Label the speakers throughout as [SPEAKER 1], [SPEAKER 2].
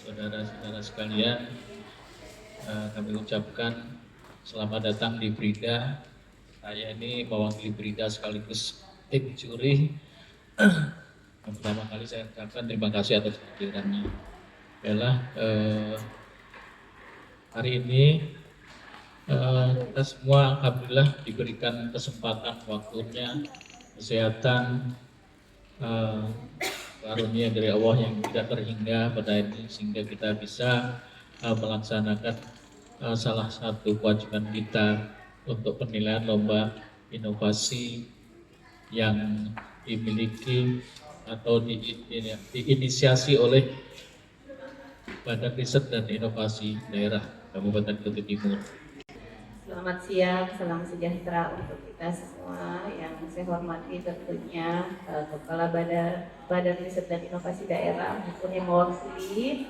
[SPEAKER 1] saudara-saudara sekalian, kami ucapkan selamat datang di Brida. Saya ini mewakili Brida sekaligus tim juri. Yang pertama kali saya ucapkan terima kasih atas kehadirannya. Hari ini kita semua alhamdulillah diberikan kesempatan, waktunya, kesehatan, karunia dari Allah yang tidak terhingga pada ini, sehingga kita bisa melaksanakan salah satu kewajiban kita untuk penilaian lomba inovasi yang dimiliki atau diinisiasi oleh Badan Riset dan Inovasi Daerah Kabupaten Kutai Timur.
[SPEAKER 2] Selamat siang, salam sejahtera untuk kita semua. Yang saya hormati tentunya Kepala Badan Riset dan Inovasi Daerah maupun yang mewakili.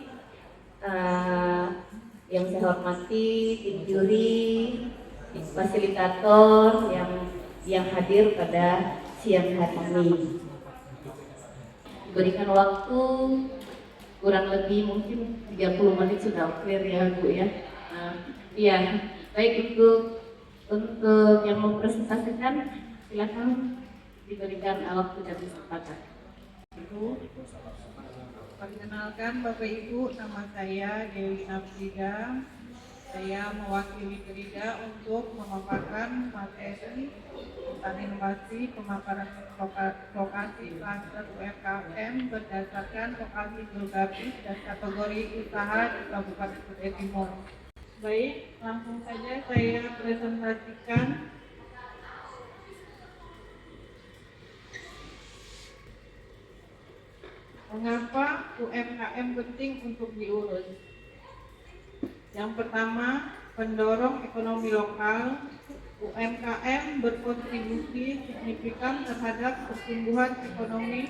[SPEAKER 2] Yang saya hormati tim juri, fasilitator yang hadir pada siang hari ini. Diberikan waktu kurang lebih mungkin 30 menit sudah clear ya Bu ya. Iya. Baik, untuk yang mempresentasikan, silakan diberikan waktu dan kesempatan.
[SPEAKER 3] Ibu, perkenalkan Bapak Ibu, nama saya Dewi Nafsida. Saya mewakili Brida untuk memaparkan materi tentang inovasi pemaparan lokasi kluster UMKM berdasarkan lokasi geografis dan kategori usaha di Kabupaten Kutai Timur. Baik, langsung saja saya presentasikan. Mengapa UMKM penting untuk diurus? Yang pertama, pendorong ekonomi lokal. UMKM berkontribusi signifikan terhadap pertumbuhan ekonomi,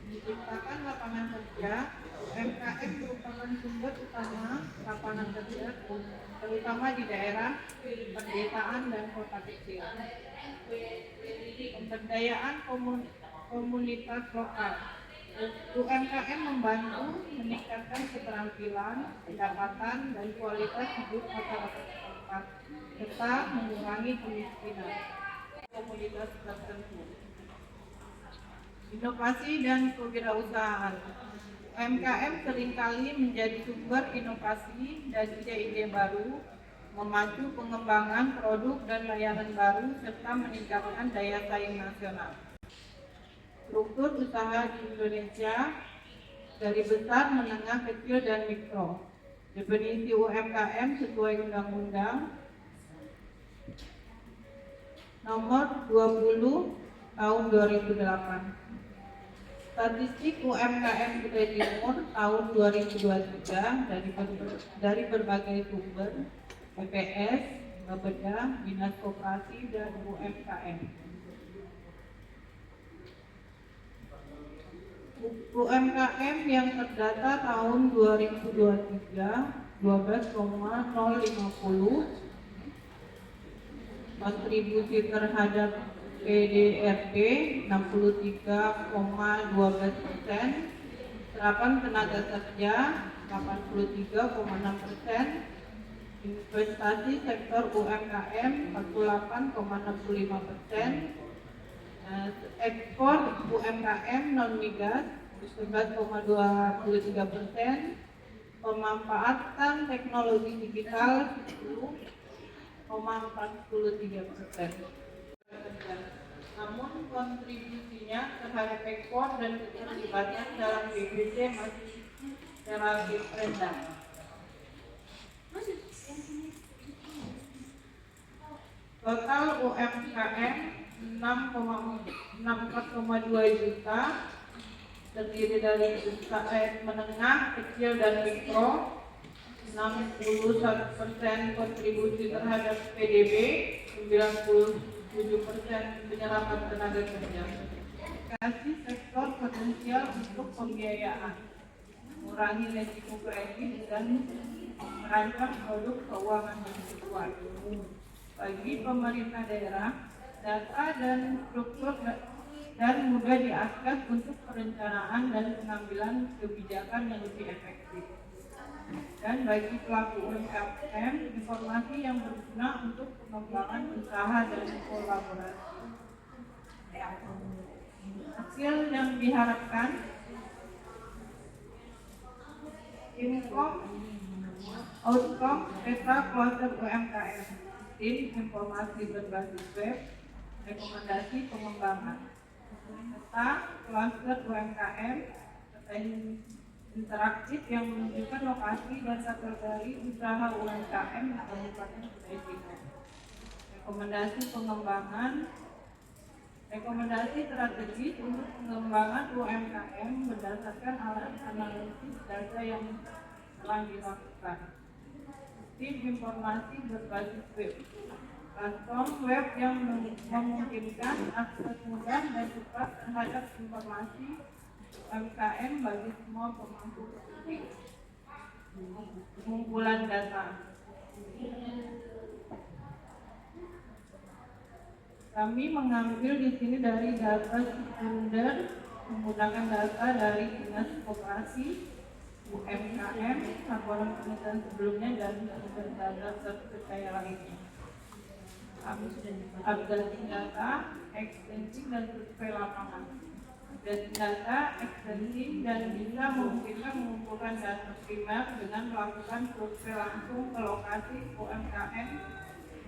[SPEAKER 3] menciptakan lapangan kerja. UMKM merupakan sumber utama lapangan kerja, terutama di daerah pedesaan dan kota kecil. Pemberdayaan komunitas lokal. UMKM membantu meningkatkan keterampilan, pendapatan, dan kualitas hidup masyarakat setempat, serta mengurangi kemiskinan komunitas tertentu. Inovasi dan kewirausahaan. UMKM seringkali menjadi sumber inovasi dan ide-ide baru, memacu pengembangan produk dan layanan baru, serta meningkatkan daya saing nasional. Struktur usaha di Indonesia dari besar, menengah, kecil, dan mikro. Definisi UMKM sesuai Undang-Undang Nomor 20 Tahun 2008. Statistik UMKM Kutai Timur tahun 2023 dari berbagai sumber, BPS, Bapeda, Dinas Koperasi, dan UMKM. UMKM yang terdata tahun 2023 12,050, kontribusi terhadap PDRT 63,12%, serapan tenaga kerja 83,6%, investasi sektor UMKM 48,65%, ekspor UMKM non migas 11,23%, pemanfaatan teknologi digital 10,43%. Namun kontribusinya terhadap ekspor dan keterlibatan dalam BBC masih relatif rendah. Total UMKM 64,2 juta, terdiri dari menengah, kecil, dan mikro. 61% kontribusi terhadap PDB, 97% penyerapan tenaga kerja. Kasih sektor potensial untuk pembiayaan, mengurangi risiko kredit, dan merancang produk keuangan yang kuat. Bagi pemerintah daerah, data dan struktur dan mudah diakses untuk perencanaan dan pengambilan kebijakan yang lebih efektif. Dan bagi pelaku UMKM, informasi yang berguna untuk pengembangan usaha dan kolaborasi. Hasil yang diharapkan, outcome peta kluster UMKM, tim informasi berbasis web, rekomendasi pengembangan. Peta kluster UMKM, peta interaktif yang menunjukkan lokasi dan kategori usaha UMKM di Kabupaten Kutai Timur. Rekomendasi pengembangan, rekomendasi strategis untuk pengembangan UMKM berdasarkan analisis data yang telah dilakukan. Tim informasi berbasis web, platform web yang memungkinkan akses mudah dan cepat terhadap informasi UMKM bagi semua pemangku kepentingan. Pengumpulan data. Kami mengambil di sini dari data sekunder menggunakan data dari Dinas Koperasi, UMKM, laporan penelitian sebelumnya dan sumber data terpercaya lainnya. Updating data, ekstensi dan survei lapangan. Updating data, ekstensi dan bisa memungkinkan mengumpulkan data primer dengan melakukan survei langsung ke lokasi UMKM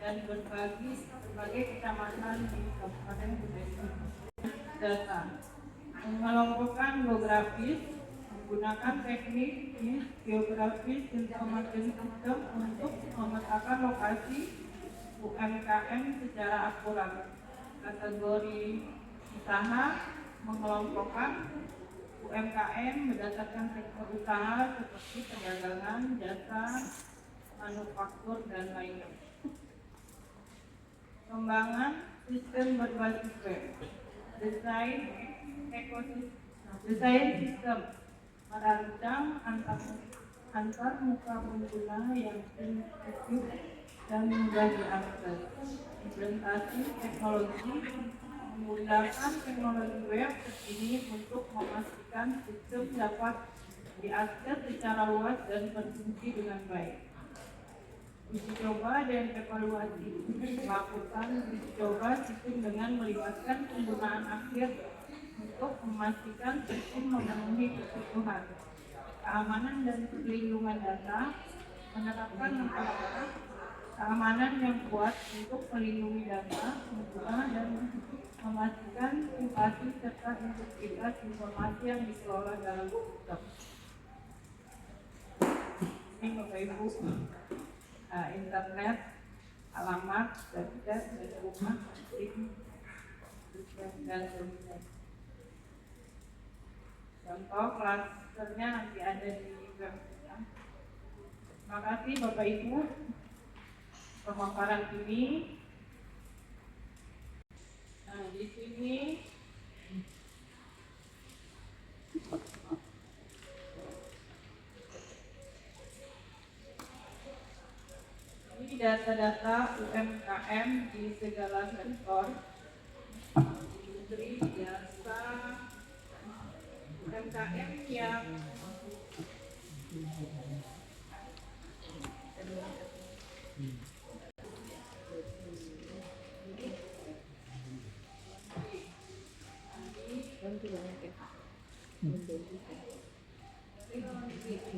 [SPEAKER 3] dan berbagai kecamatan di Kabupaten Kutai Timur. Data mengelompokkan geografis menggunakan teknik geografis information system untuk memetakan lokasi UMKM secara akurat. Kategori usaha mengelompokkan UMKM berdasarkan sektor usaha seperti perdagangan, jasa, manufaktur dan lainnya. Pengembangan sistem berbasis web, desain sistem merancang antar muka pengguna yang intuitif dan mudah diakses. Implementasi teknologi menggunakan teknologi web terkini untuk memastikan sistem dapat diakses secara luas dan berfungsi dengan baik. Uji coba dan evaluasi. Melakukan uji coba sistem dengan melibatkan penggunaan akhir untuk memastikan sistem memenuhi kebutuhan. Keamanan dan perlindungan data, menerapkan langkah keamanan yang kuat untuk melindungi data, pengguna dan memastikan privasi serta integritas informasi yang dikelola dalam sistem. Ini Bapak Ibu, internet, alamat, website, dan rumah, dan sebagainya. Contoh klasternya nanti ada di web kita. Terima kasih Bapak Ibu pemaparan ini. Nah, di sini ini data-data UMKM di segala sektor, industri, jasa, UMKM yang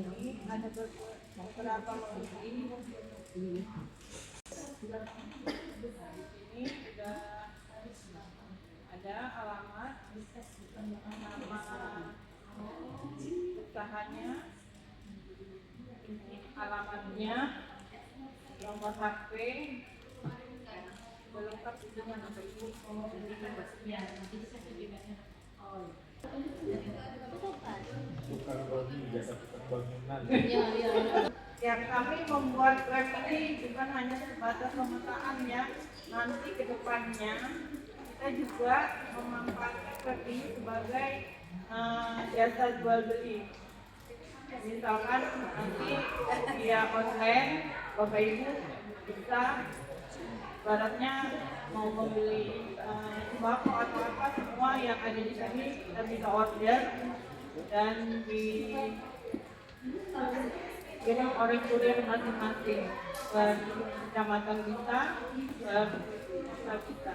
[SPEAKER 3] ini ada beberapa menteri. Ini sudah ada alamat, nama usahanya, alamatnya, nomor HP, lengkap dengan apa Ibu? Ya, nanti bisa sertifikatnya. Oh.
[SPEAKER 4] Bukan jasa bangunan.
[SPEAKER 3] Ya, kami membuat web ini bukan hanya sebatas pemetaan ya. Nanti ke depannya kita juga memanfaatkan web ini sebagai jasa jual beli. Misalkan nanti via online Bapak Ibu bisa ibaratnya mau membeli sembako atau apa, semua yang ada di sini kita bisa order dan dikirim oleh kurir masing-masing per kecamatan kita, per desa kita.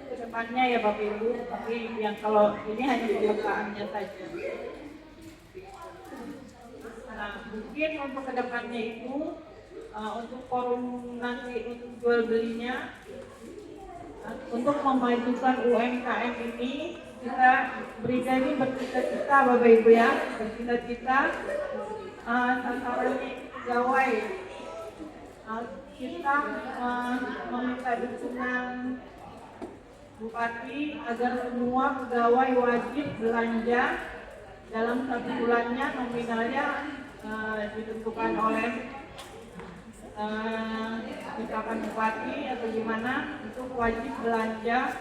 [SPEAKER 3] Kedepannya ya Bapak Ibu, tapi yang kalau ini hanya pembukaannya saja. Nah, mungkin untuk kedepannya itu untuk forum nanti untuk jual belinya, untuk memajukan UMKM ini, kita Brida ini bercita-cita Bapak Ibu ya, bercita-cita sasarannya pegawai. Kita meminta dukungan Bupati agar semua pegawai wajib belanja dalam 1 bulannya, nominalnya ditentukan oleh misalkan Bupati atau gimana, itu wajib belanja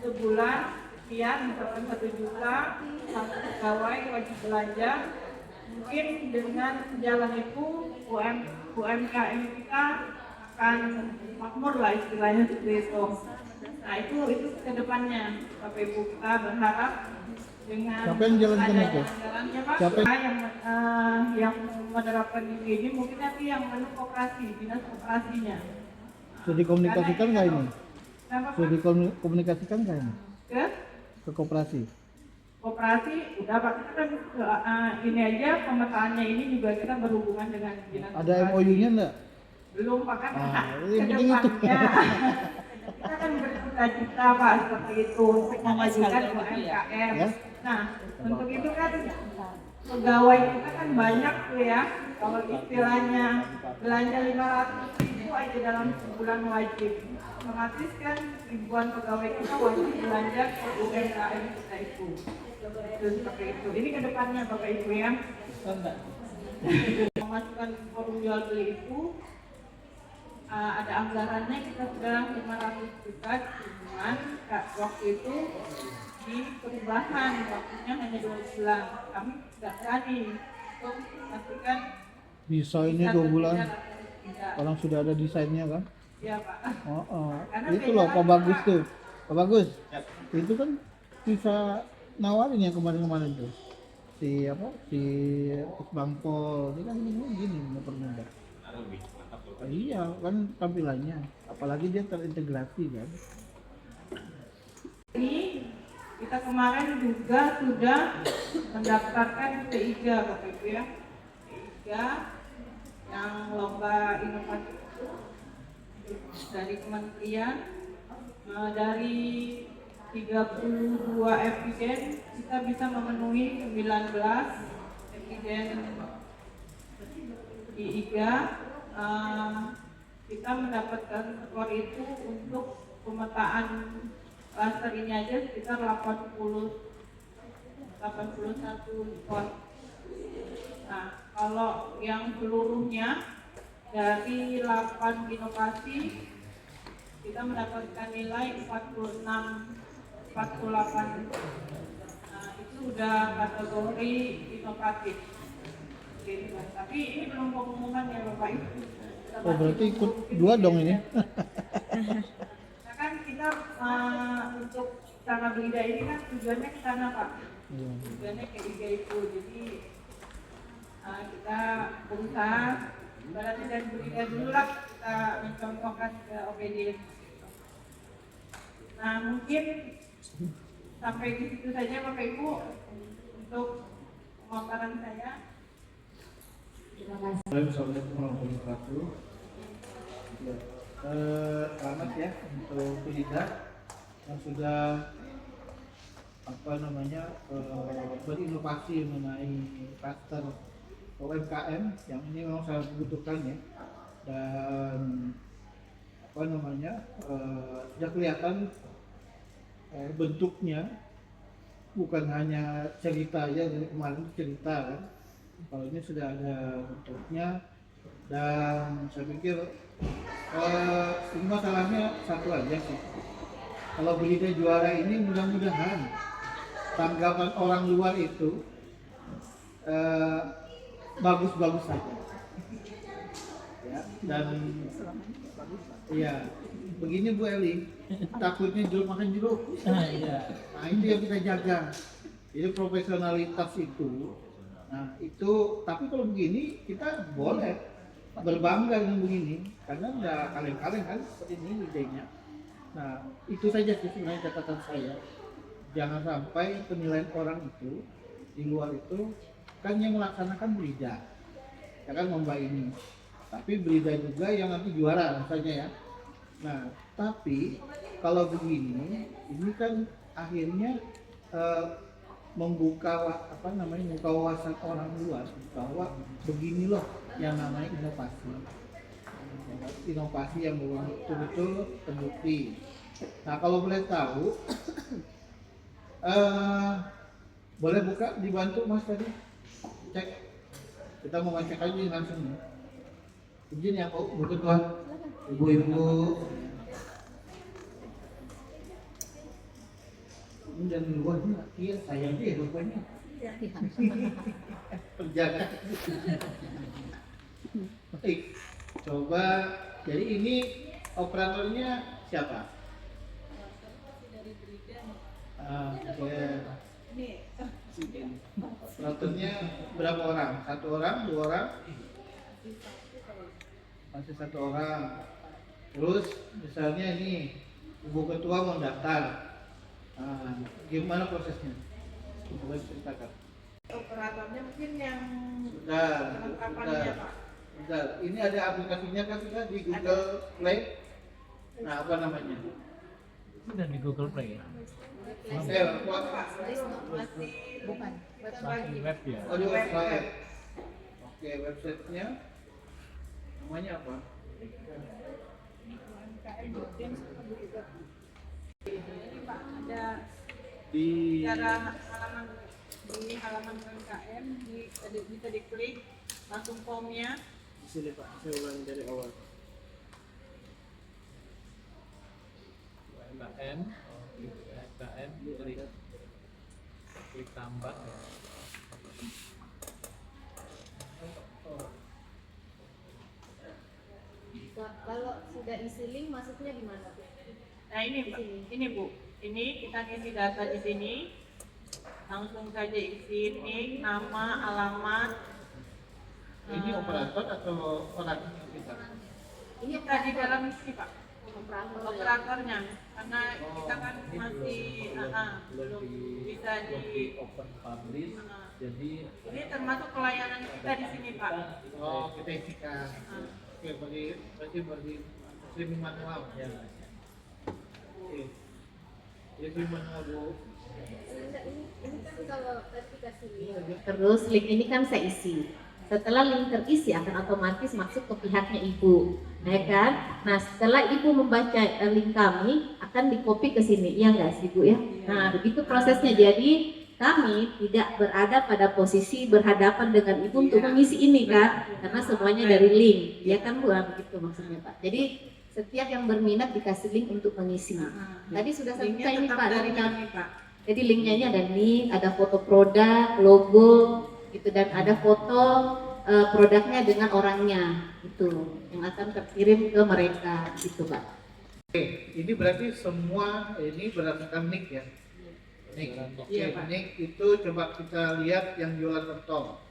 [SPEAKER 3] sebulan sekian, misalkan 1 juta, satu pegawai wajib belanja. Mungkin dengan jalan itu UMKM kita akan makmur lah istilahnya seperti itu. Nah itu kedepannya Bapak Ibu, kita berharap dengan
[SPEAKER 5] siapa yang jalankan itu?
[SPEAKER 3] jalannya Pak,
[SPEAKER 5] Siapa
[SPEAKER 3] yang menerapkan ini mungkin nanti yang koperasi, dinas koperasinya.
[SPEAKER 5] Sudah dikomunikasikan nggak ini?
[SPEAKER 3] Kenapa, Pak?
[SPEAKER 5] Sudah dikomunikasikan nggak ini? Ke koperasi?
[SPEAKER 3] Koperasi udah Pak, kita kan ini aja pemetaannya ini juga kita berhubungan dengan dinas
[SPEAKER 5] Ada
[SPEAKER 3] koperasi.
[SPEAKER 5] MOU-nya enggak?
[SPEAKER 3] Belum Pak, kan
[SPEAKER 5] yang penting itu.
[SPEAKER 3] kita kan bercita-cita Pak seperti itu untuk memajukan UMKM.
[SPEAKER 5] Ya?
[SPEAKER 3] Nah, untuk itu kan pegawai kita kan banyak tuh ya. Kalau istilahnya belanja 500.000 aja dalam sebulan wajib, otomatis kan ribuan pegawai kita wajib belanja ke UMKM kita itu. Terus seperti itu. Ini kedepannya Bapak Ibu ya. Memasukkan forum jual beli itu ada anggarannya, kita sudah 500 juta, cuman waktu itu di perubahan waktunya hanya 2 bulan, kami tidak berani untuk memastikan
[SPEAKER 5] Bisa ini 2 bulan.
[SPEAKER 3] tidak.
[SPEAKER 5] Orang sudah ada desainnya kan?
[SPEAKER 3] Ya Pak. Karena
[SPEAKER 5] Itu
[SPEAKER 3] beda
[SPEAKER 5] loh Pak
[SPEAKER 3] kan,
[SPEAKER 5] Bagus
[SPEAKER 3] Pak.
[SPEAKER 5] tuh. Pak Bagus. Itu kan bisa nawarin yang kemarin-kemarin tuh. Si Bang Pol, ini kan gini mempermudah. Iya kan tampilannya, apalagi dia terintegrasi kan.
[SPEAKER 3] Ini kita kemarin juga sudah mendaftarkan T3 Bapak Ibu ya. T3 yang lomba inovasi itu dari kementerian, dari 32 eviden kita bisa memenuhi 19 eviden di IGA. Kita mendapatkan skor itu untuk pemetaan klaster ini aja sekitar 81 skor. Nah, kalau yang seluruhnya dari 8 inovasi kita mendapatkan nilai 48. Nah, itu udah kategori inovatif. Tapi ini belum pengumuman ya Bapak Ibu.
[SPEAKER 5] Oh berarti ikut 2 dong ini.
[SPEAKER 3] Nah kan kita untuk cara Brida ini kan tujuannya ke sana Pak. Tujuannya ke IGA itu. Jadi kita berusaha berarti dari Brida dulu lah kita mencontohkan ke OPD. Nah mungkin sampai di situ saja Bapak Ibu untuk pemaparan saya.
[SPEAKER 5] Assalamualaikum warahmatullahi wabarakatuh. Selamat ya untuk Brida yang sudah berinovasi mengenai klaster UMKM yang ini memang sangat dibutuhkan ya, dan sudah kelihatan bentuknya, bukan hanya cerita aja dari kemarin cerita kan. Kalau ini sudah ada bentuknya, dan saya pikir ini masalahnya satu aja sih. Kalau Brida juara ini mudah-mudahan tanggapan orang luar itu bagus-bagus saja. Ya, dan iya, begini Bu Eli, takutnya jeruk makan jeruk.
[SPEAKER 1] Iya.
[SPEAKER 5] Nah itu yang kita jaga. Jadi profesionalitas itu, nah itu, tapi kalau begini kita boleh berbangga dengan begini, karena udah kaleng-kaleng kan seperti ini idenya. Nah itu saja sih sebenarnya catatan saya. Jangan sampai penilaian orang itu di luar itu kan yang melaksanakan Brida, ya kan lomba ini. Tapi Brida juga yang nanti juara misalnya ya. Nah tapi kalau begini, ini kan akhirnya membuka membuka wawasan orang luar bahwa begini loh yang namanya inovasi yang betul-betul terbukti. Nah kalau boleh tahu boleh buka, dibantu Mas tadi cek, kita mau ngecek aja langsung. Izin ya Bu Ketua, ibu-ibu. Ini dari luarnya, iya saya deh rupanya. Penjaga. Baik, coba. Jadi ini operatornya siapa? Oke. Operatornya berapa orang? Satu orang, dua orang? Masih satu orang. Terus misalnya ini Ibu Ketua mau daftar. Gimana prosesnya? Coba ceritakan.
[SPEAKER 3] Operatornya mungkin yang
[SPEAKER 5] Sudah.
[SPEAKER 3] kelengkapannya Pak.
[SPEAKER 5] Bentar. Ini ada aplikasinya kan sudah di Google Play. Nah apa namanya?
[SPEAKER 1] Sudah di Google Play ya?
[SPEAKER 3] Masih bukan
[SPEAKER 1] Masih web ya?
[SPEAKER 5] Oh di website. Oke, websitenya namanya apa?
[SPEAKER 3] Ini Pak ada
[SPEAKER 5] Di
[SPEAKER 3] cara halaman di halaman UMKM bisa diklik langsung formnya.
[SPEAKER 4] Sini Pak, saya ulangi dari awal.
[SPEAKER 1] UMKM, UMKM, klik tambah.
[SPEAKER 2] Kalau sudah isi link masuknya di mana?
[SPEAKER 3] Nah ini Pak, ini Bu, ini kita ngisi data di sini, langsung saja isi nik, nama, alamat.
[SPEAKER 5] ini operator atau orang kita?
[SPEAKER 3] Ini kita di dalam sini Pak,
[SPEAKER 2] Operator.
[SPEAKER 3] operatornya, karena kita kan masih belum bisa di.
[SPEAKER 1] open publish, jadi
[SPEAKER 3] Ini termasuk pelayanan kita di sini Pak.
[SPEAKER 5] Oh, kita isikan. Oke, bagi streaming manual.
[SPEAKER 1] ya.
[SPEAKER 5] Oke. Streaming manual Bu.
[SPEAKER 2] Ini kan kalau verifikasi link, terus link ini kan saya isi. Setelah link terisi akan otomatis masuk ke pihaknya ibu, ya kan? Nah setelah ibu membaca link kami akan dikopi ke sini, iya nggak sih bu ya? Nah begitu prosesnya. Jadi kami tidak berada pada posisi berhadapan dengan ibu untuk mengisi ini kan, karena semuanya dari link, ya kan bu? Begitu maksudnya pak. Jadi setiap yang berminat dikasih link untuk mengisi. Tadi sudah saya buka ini pak dari kami
[SPEAKER 3] Pak.
[SPEAKER 2] Jadi linknya ini ada nik, ada foto produk, logo, gitu, dan ada foto produknya dengan orangnya, itu yang akan terkirim ke mereka, gitu pak.
[SPEAKER 5] Oke, ini berarti semua ini berdasarkan nick ya? Nick.
[SPEAKER 3] Iya,
[SPEAKER 5] Oke,
[SPEAKER 3] Pak.
[SPEAKER 5] nick itu coba kita lihat yang jualan pentol.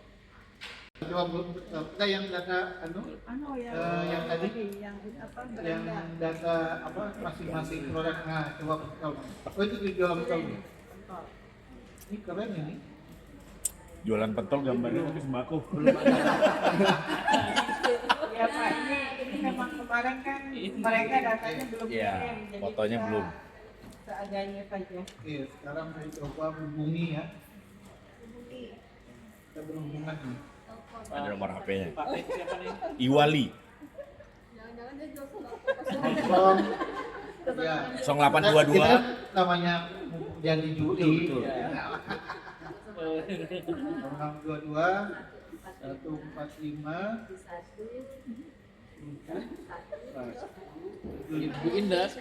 [SPEAKER 5] Coba kita yang data yang tadi
[SPEAKER 3] yang apa
[SPEAKER 5] yang data apa masing-masing produk. Nah, coba pentol. Oh itu jualan pentol. Ini keren ini.
[SPEAKER 6] Jualan pentol gambarnya tapi sembako.
[SPEAKER 3] Ya Pak, ini memang kemarin kan mereka datanya belum
[SPEAKER 6] Iya,
[SPEAKER 3] kirim, jadi
[SPEAKER 6] fotonya
[SPEAKER 3] kita
[SPEAKER 6] belum.
[SPEAKER 3] seadanya saja.
[SPEAKER 5] Oke, sekarang saya coba hubungi ya. Kita berhubungan nih.
[SPEAKER 6] Ada nomor HP-nya.
[SPEAKER 1] Pak siapa nih?
[SPEAKER 6] Iwali
[SPEAKER 5] Ya.
[SPEAKER 6] 0822
[SPEAKER 5] Kita kan namanya janji judi.
[SPEAKER 1] Betul.
[SPEAKER 5] 0622 145
[SPEAKER 1] Ibu Indah.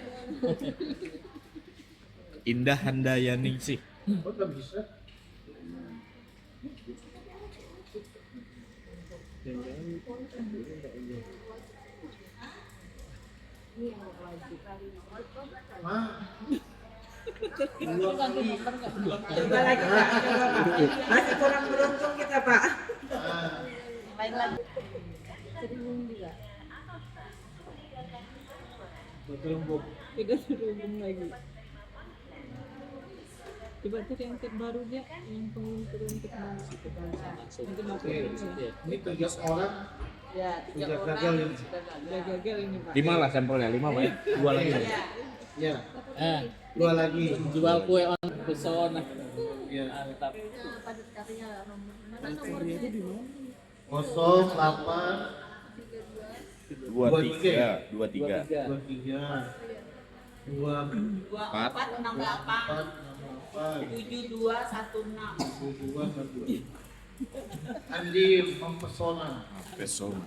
[SPEAKER 6] Indah Handayaningsih.
[SPEAKER 5] Oh, nggak bisa. Mah. Dua kali.
[SPEAKER 3] Coba lagi Pak, coba Pak. Masih kurang beruntung kita Pak.
[SPEAKER 5] Ah,
[SPEAKER 2] Main lagi. Terhubung juga.
[SPEAKER 5] bergerombol.
[SPEAKER 7] Tidak terhubung lagi. Coba cari yang terbarunya yang pengumpulan teknologi. Nanti mau
[SPEAKER 5] Oke.
[SPEAKER 7] ke
[SPEAKER 5] Ini 3 orang
[SPEAKER 7] ya,
[SPEAKER 5] sudah gagal ini.
[SPEAKER 7] udah gagal ini Pak.
[SPEAKER 6] 5 lah sampelnya, 5 Pak. 2 lagi.
[SPEAKER 5] Ya,
[SPEAKER 1] Eh,
[SPEAKER 5] 2 lagi.
[SPEAKER 1] jual kue on pesona.
[SPEAKER 5] Ya.
[SPEAKER 1] Mantap.
[SPEAKER 2] Padat karya mana nomornya?
[SPEAKER 5] 08
[SPEAKER 6] 23.
[SPEAKER 5] 23 2
[SPEAKER 3] 2468 7216.
[SPEAKER 5] 72 Andi mempesona.
[SPEAKER 6] Pesona.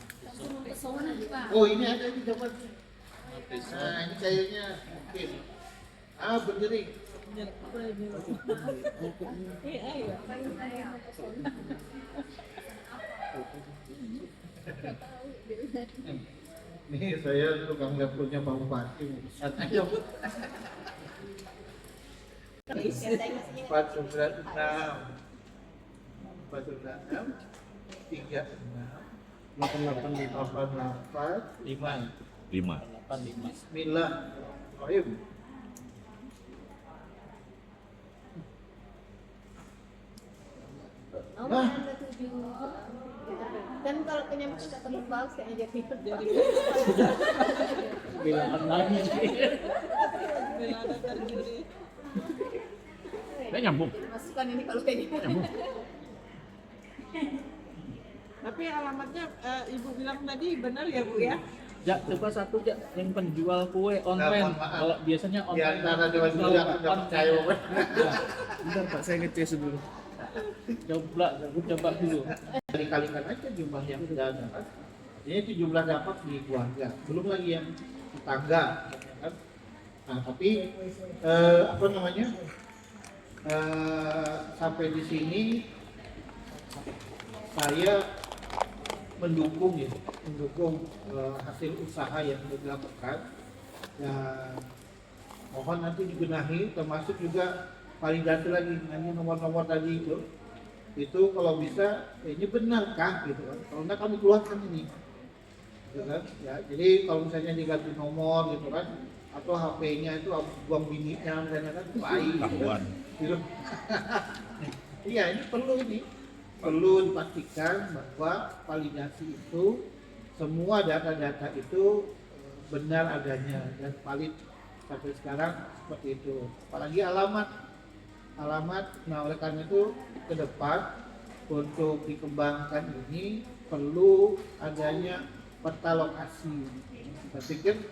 [SPEAKER 5] Oh ini ada di jawabannya. Nah ini kayaknya mungkin. Berdiri.
[SPEAKER 7] Ayo.
[SPEAKER 5] Nih saya tukang dapurnya Pak Bupati. Pusat aja. 496 36 88
[SPEAKER 1] 5.
[SPEAKER 6] 5.
[SPEAKER 1] 85.
[SPEAKER 5] Bismillah. Ayo.
[SPEAKER 2] Nomor Anda 7. Dan kalau kenyang sudah terlembab, saya ajak ikut dari
[SPEAKER 1] Bilangan lagi.
[SPEAKER 7] Belanda terdiri.
[SPEAKER 6] Nyambung.
[SPEAKER 2] masukkan ini kalau kayak gitu.
[SPEAKER 7] Tapi alamatnya Ibu bilang tadi benar ya Bu ya?
[SPEAKER 1] Ja, coba satu ja yang penjual kue online.
[SPEAKER 5] mohon maaf.
[SPEAKER 1] Kalau biasanya
[SPEAKER 5] Di
[SPEAKER 1] online.
[SPEAKER 5] antara dua itu aku nggak percaya.
[SPEAKER 4] Bentar Pak, saya ngetes dulu.
[SPEAKER 1] Coba dulu.
[SPEAKER 5] Dikalikan aja jumlah yang sudah dapat. Ini itu jumlah dapat di keluarga, belum lagi yang tetangga, ya kan? Nah, tapi apa namanya? Sampai di sini saya mendukung hasil usaha yang dilakukan. Dan mohon nanti dibenahi, termasuk juga validasi lagi nanti nomor-nomor tadi itu kalau bisa ini benarkah gitu kan, kalau enggak kami keluarkan ini gitu kan ya. Jadi kalau misalnya diganti nomor gitu kan, atau HP-nya itu buang bininya misalnya kan, baik
[SPEAKER 6] Tahuan.
[SPEAKER 5] gitu. Iya, ini perlu dipastikan bahwa validasi itu semua data-data itu benar adanya dan valid sampai sekarang seperti itu. Apalagi alamat. Nah oleh karena itu ke depan untuk dikembangkan ini perlu adanya peta lokasi. Saya pikir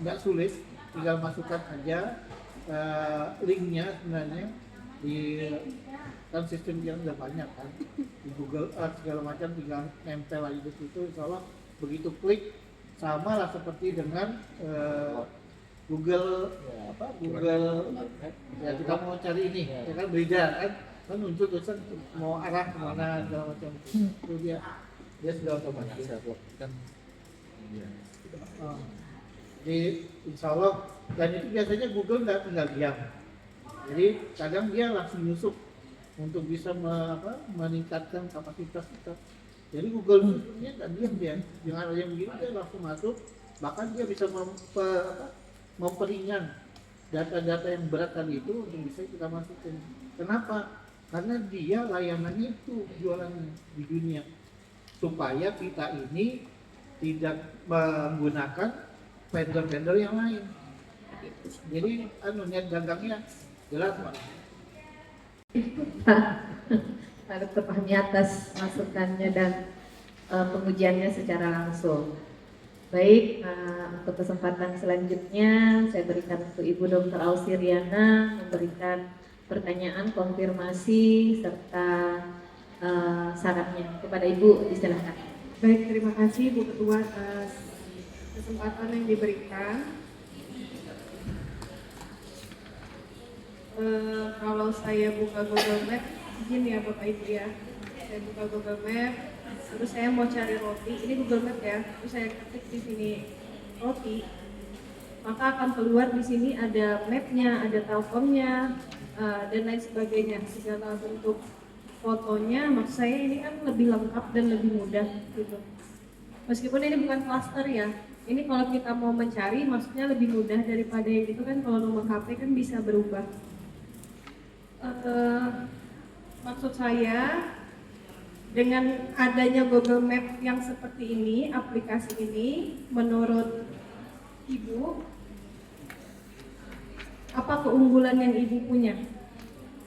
[SPEAKER 5] nggak sulit, tinggal masukkan aja linknya sebenarnya di kan sistem yang udah banyak kan di Google Earth segala macam, tinggal nempel aja di situ. Insya Allah begitu klik sama lah seperti dengan Google Google ya, kita mau cari ini ya kan, beda kan muncul tulisan mau arah kemana segala macam itu dia sudah otomatis
[SPEAKER 1] Kan
[SPEAKER 5] jadi insya Allah. Dan itu biasanya Google nggak tinggal diam, jadi kadang dia langsung nyusup untuk bisa meningkatkan kapasitas kita. Jadi Google nyusupnya nggak diam dia, dengan ada yang begini dia langsung masuk, bahkan dia bisa memperingan data-data yang berat tadi itu untuk bisa kita masukin. Kenapa? Karena dia layanannya itu jualannya di dunia, supaya kita ini tidak menggunakan vendor-vendor yang lain. Jadi niat dagangnya jelas Pak.
[SPEAKER 2] Pak Dr. Fahmi atas masukannya dan pengujiannya secara langsung. Baik, untuk kesempatan selanjutnya saya berikan untuk Ibu Dr. Ausiriana memberikan pertanyaan, konfirmasi serta sarannya. Kepada Ibu disilahkan.
[SPEAKER 8] Baik, terima kasih Bu Ketua atas kesempatan yang diberikan. Kalau saya buka Google Map, izin ya Bapak Ibu ya. Saya buka Google Map, terus saya mau cari roti. Ini Google Map ya. Terus saya ketik di sini roti. maka akan keluar di sini ada mapnya, ada Telkomnya, dan lain sebagainya. Segala bentuk fotonya, maksud saya ini kan lebih lengkap dan lebih mudah gitu. Meskipun ini bukan klaster ya, ini kalau kita mau mencari maksudnya lebih mudah daripada yang itu kan, kalau nomor HP kan bisa berubah. Maksud saya dengan adanya Google Map yang seperti ini, aplikasi ini, menurut Ibu, apa keunggulan yang Ibu punya?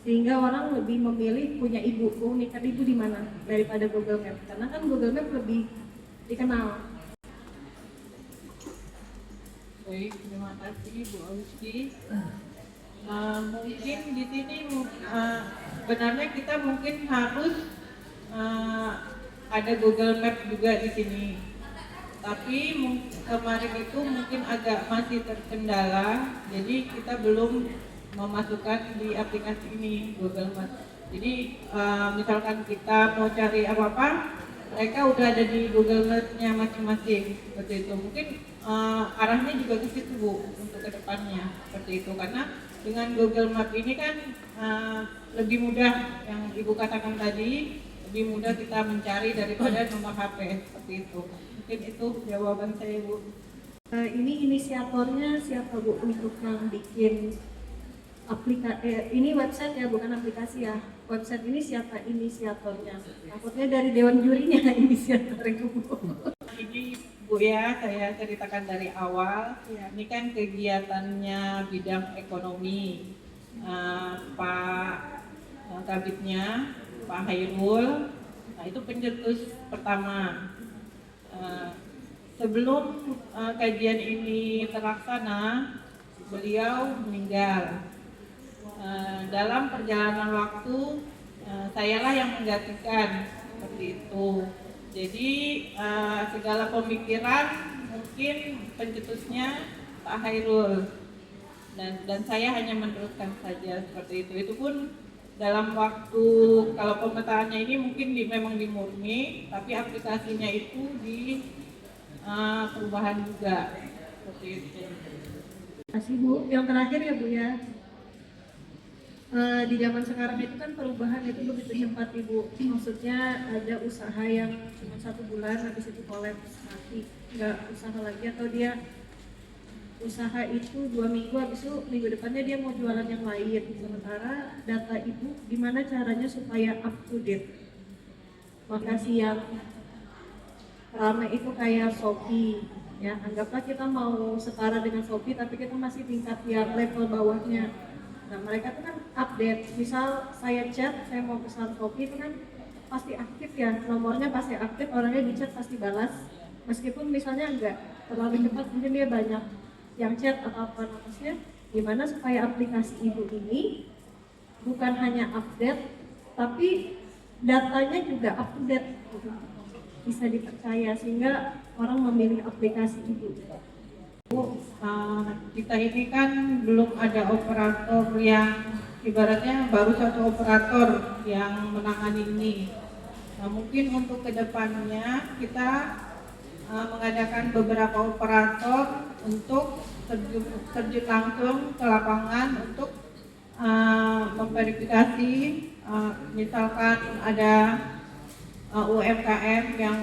[SPEAKER 8] Sehingga orang lebih memilih punya Ibu, keunikan Ibu di mana daripada Google Map? Karena kan Google Map lebih dikenal.
[SPEAKER 3] Baik, terima kasih Bu Austi. Mungkin di sini sebenarnya kita mungkin harus ada Google Map juga di sini. Tapi kemarin itu mungkin agak masih terkendala, jadi kita belum memasukkan di aplikasi ini Google Map. Jadi misalkan kita mau cari apa-apa, mereka udah ada di Google Map-nya masing-masing seperti itu. Mungkin arahnya juga ke situ Bu untuk kedepannya seperti itu, karena dengan Google Map ini kan lebih mudah yang Ibu katakan tadi, lebih mudah kita mencari daripada nomor HP seperti itu. Mungkin itu jawaban saya Bu.
[SPEAKER 8] Ini inisiatornya siapa Bu untuk yang bikin aplikasi? Ini website ya, bukan aplikasi ya. Website ini siapa inisiatornya? Takutnya dari dewan jurinya inisiatornya Bu.
[SPEAKER 3] Ini Bu ya, saya ceritakan dari awal. Ini kan kegiatannya bidang ekonomi. Pak Kabitnya, Pak Hairul, nah itu pencetus pertama. Sebelum kajian ini terlaksana, beliau meninggal. Dalam perjalanan waktu, sayalah yang menggantikan seperti itu. Jadi segala pemikiran mungkin pencetusnya Pak Hairul, dan saya hanya meneruskan saja seperti itu. Itu pun dalam waktu, kalau pemetaannya ini mungkin memang di Murni, tapi aplikasinya itu di perubahan juga seperti itu.
[SPEAKER 8] Terima kasih Bu. Yang terakhir ya Bu ya. Di zaman sekarang itu kan perubahan itu begitu cepat Ibu. Maksudnya ada usaha yang cuma 1 bulan habis itu kolaps mati, nggak usaha lagi, atau dia usaha itu 2 minggu habis itu minggu depannya dia mau jualan yang lain. Sementara data Ibu gimana caranya supaya up to date? Makasih yang ramai itu kayak Shopee ya, anggaplah kita mau setara dengan Shopee tapi kita masih tingkat yang level bawahnya. Nah mereka tuh kan update, misal saya chat, saya mau pesan Shopee itu kan pasti aktif ya, nomornya pasti aktif, orangnya di chat pasti balas, meskipun misalnya enggak terlalu cepat, mungkin dia banyak yang chat atau apa namanya. Gimana supaya aplikasi Ibu ini bukan hanya update tapi datanya juga up to date, bisa dipercaya sehingga orang memilih aplikasi Ibu.
[SPEAKER 3] Kita ini kan belum ada operator yang ibaratnya baru 1 operator yang menangani ini. Nah, mungkin untuk kedepannya kita mengadakan beberapa operator untuk terjun langsung ke lapangan untuk memverifikasi, misalkan ada UMKM yang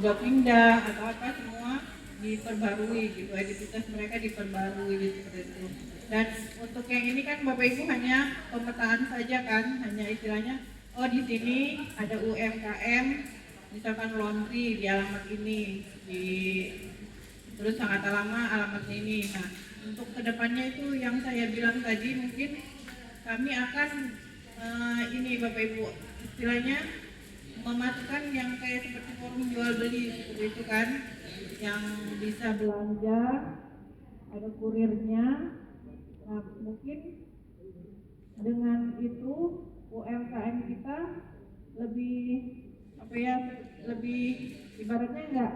[SPEAKER 3] udah pindah atau apa, semua diperbarui gitu, identitas mereka diperbarui gitu, seperti itu. Dan untuk yang ini kan Bapak Ibu hanya pemetaan saja kan, hanya istilahnya oh di sini ada UMKM misalkan laundry di alamat ini, terus sangat lama alamat ini. Nah untuk kedepannya itu yang saya bilang tadi, mungkin kami akan ini Bapak Ibu istilahnya memasukkan yang kayak seperti forum jual beli seperti itu kan, yang bisa belanja, ada kurirnya. Nah mungkin dengan itu UMKM kita lebih apa ya, lebih ibaratnya enggak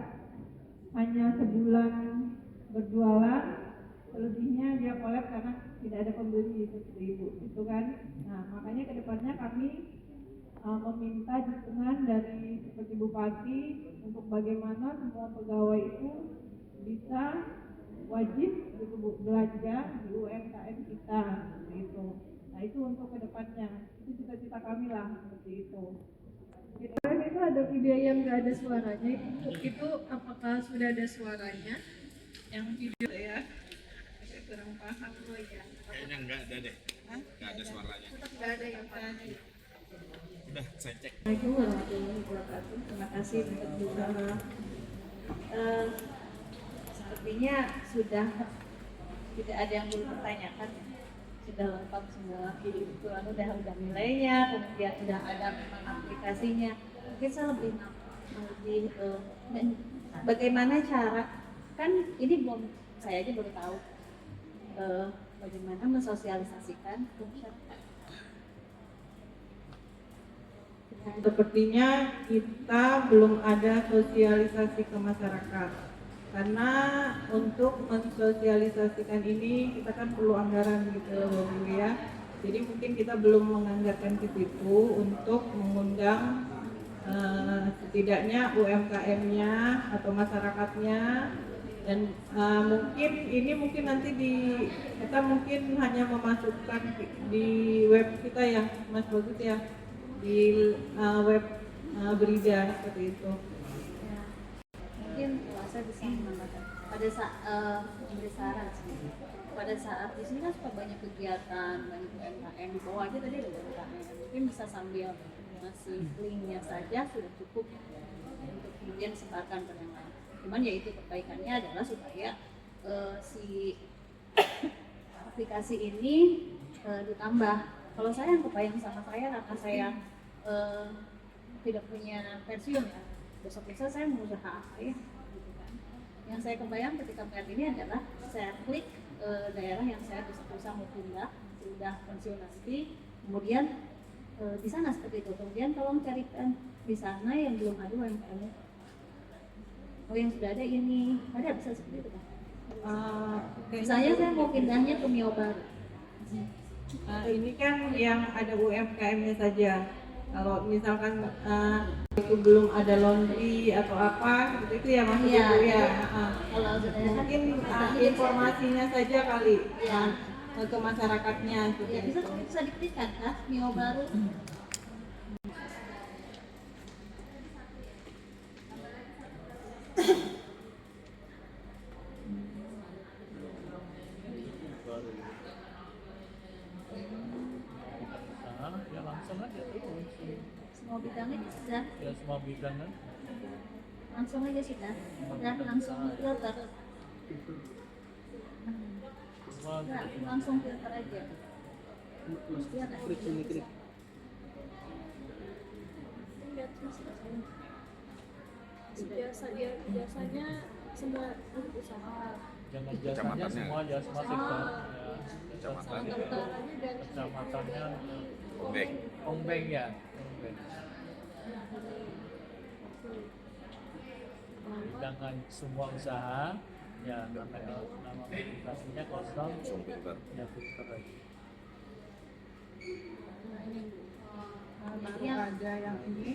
[SPEAKER 3] hanya sebulan berjualan, selebihnya dia collab karena tidak ada pembeli seperti itu kan. Nah makanya kedepannya kami meminta dukungan dari seperti Bupati untuk bagaimana semua pegawai itu bisa
[SPEAKER 8] wajib gitu Bu belanja di UMKM kita seperti itu. Nah itu untuk kedepannya, itu cita-cita kami lah seperti itu. Itu ada video yang nggak ada suaranya, itu apakah sudah ada suaranya? Yang video ya, saya kurang paham. Oh ya.
[SPEAKER 6] Kayaknya enggak ada deh. Enggak ada suaranya.
[SPEAKER 8] Tetap nggak ada yang tadi.
[SPEAKER 6] Udah, saya cek.
[SPEAKER 8] Assalamualaikum warahmatullahi wabarakatuh. Terima kasih untuk beberapa. Sepertinya sudah tidak ada yang perlu dipertanyakan. Sudah lengkap semua. Itu udah nilainya, kemudian udah ada memang aplikasinya. Mungkin saya lebih bagaimana cara, kan ini belum, saya aja baru tahu bagaimana mensosialisasikan ke masyarakat.
[SPEAKER 3] Sepertinya kita belum ada sosialisasi ke masyarakat. Karena untuk mensosialisasikan ini kita kan perlu anggaran gitu Bu ya. Jadi mungkin kita belum menganggarkan ke situ untuk mengundang setidaknya UMKM-nya atau masyarakatnya, dan mungkin nanti kita mungkin hanya memasukkan di web kita ya Mas Bagus ya, di web Berida seperti itu.
[SPEAKER 2] Ya, mungkin saya bisa menambahkan pada saat memberi saran sih. Pada saat di sini kan suka banyak kegiatan, banyak UMKM, di bawah aja tadi ada UMKM, mungkin bisa sambil masih linknya saja sudah cukup untuk kemudian sebarkan ke yang lain. Cuman ya itu perbaikannya adalah supaya si aplikasi ini ditambah. Kalau saya yang kebayang sama saya karena saya tidak punya pensiun ya, besok-besok saya mau usaha apa ya gitu kan. Yang saya kebayang ketika melihat ini adalah saya klik daerah yang saya bisa mau pindah, sudah pensiun nanti, kemudian di sana seperti itu. Kemudian tolong carikan di sana yang belum ada UMKM. Oh yang sudah ada ini, ada bisa seperti itu kan? Misalnya saya mau pindahnya ke Mio Baru.
[SPEAKER 3] Ini kan yang ada UMKM-nya saja. Kalau misalkan itu belum ada laundry atau apa seperti itu ya maksudnya Bu ya.
[SPEAKER 2] Kalau sudah
[SPEAKER 3] Mungkin informasinya saja kali ke masyarakatnya
[SPEAKER 2] ya
[SPEAKER 3] seperti
[SPEAKER 2] bisa
[SPEAKER 3] itu.
[SPEAKER 2] bisa diklikkan kan Mio Baru.
[SPEAKER 1] Ya langsung aja tuh.
[SPEAKER 2] Semua bidangnya sudah,
[SPEAKER 1] Ya semua bidang kan.
[SPEAKER 2] langsung aja sudah langsung filter.
[SPEAKER 1] Semua
[SPEAKER 2] Nah, langsung filter aja. Iya kan?
[SPEAKER 7] Biasanya semua untuk usaha.
[SPEAKER 1] jangan jasanya
[SPEAKER 6] Kecamatannya.
[SPEAKER 1] semua ya semua sektor. Ya,
[SPEAKER 6] Kecamatannya.
[SPEAKER 7] Pendaftarannya dan
[SPEAKER 1] Kecamatannya
[SPEAKER 6] Baik.
[SPEAKER 1] Ongbeng ya. Ongbeng. Jangan semua usaha ya nama aplikasinya kosong
[SPEAKER 6] Filter.
[SPEAKER 1] ya filter aja.
[SPEAKER 3] Baru ada yang ini.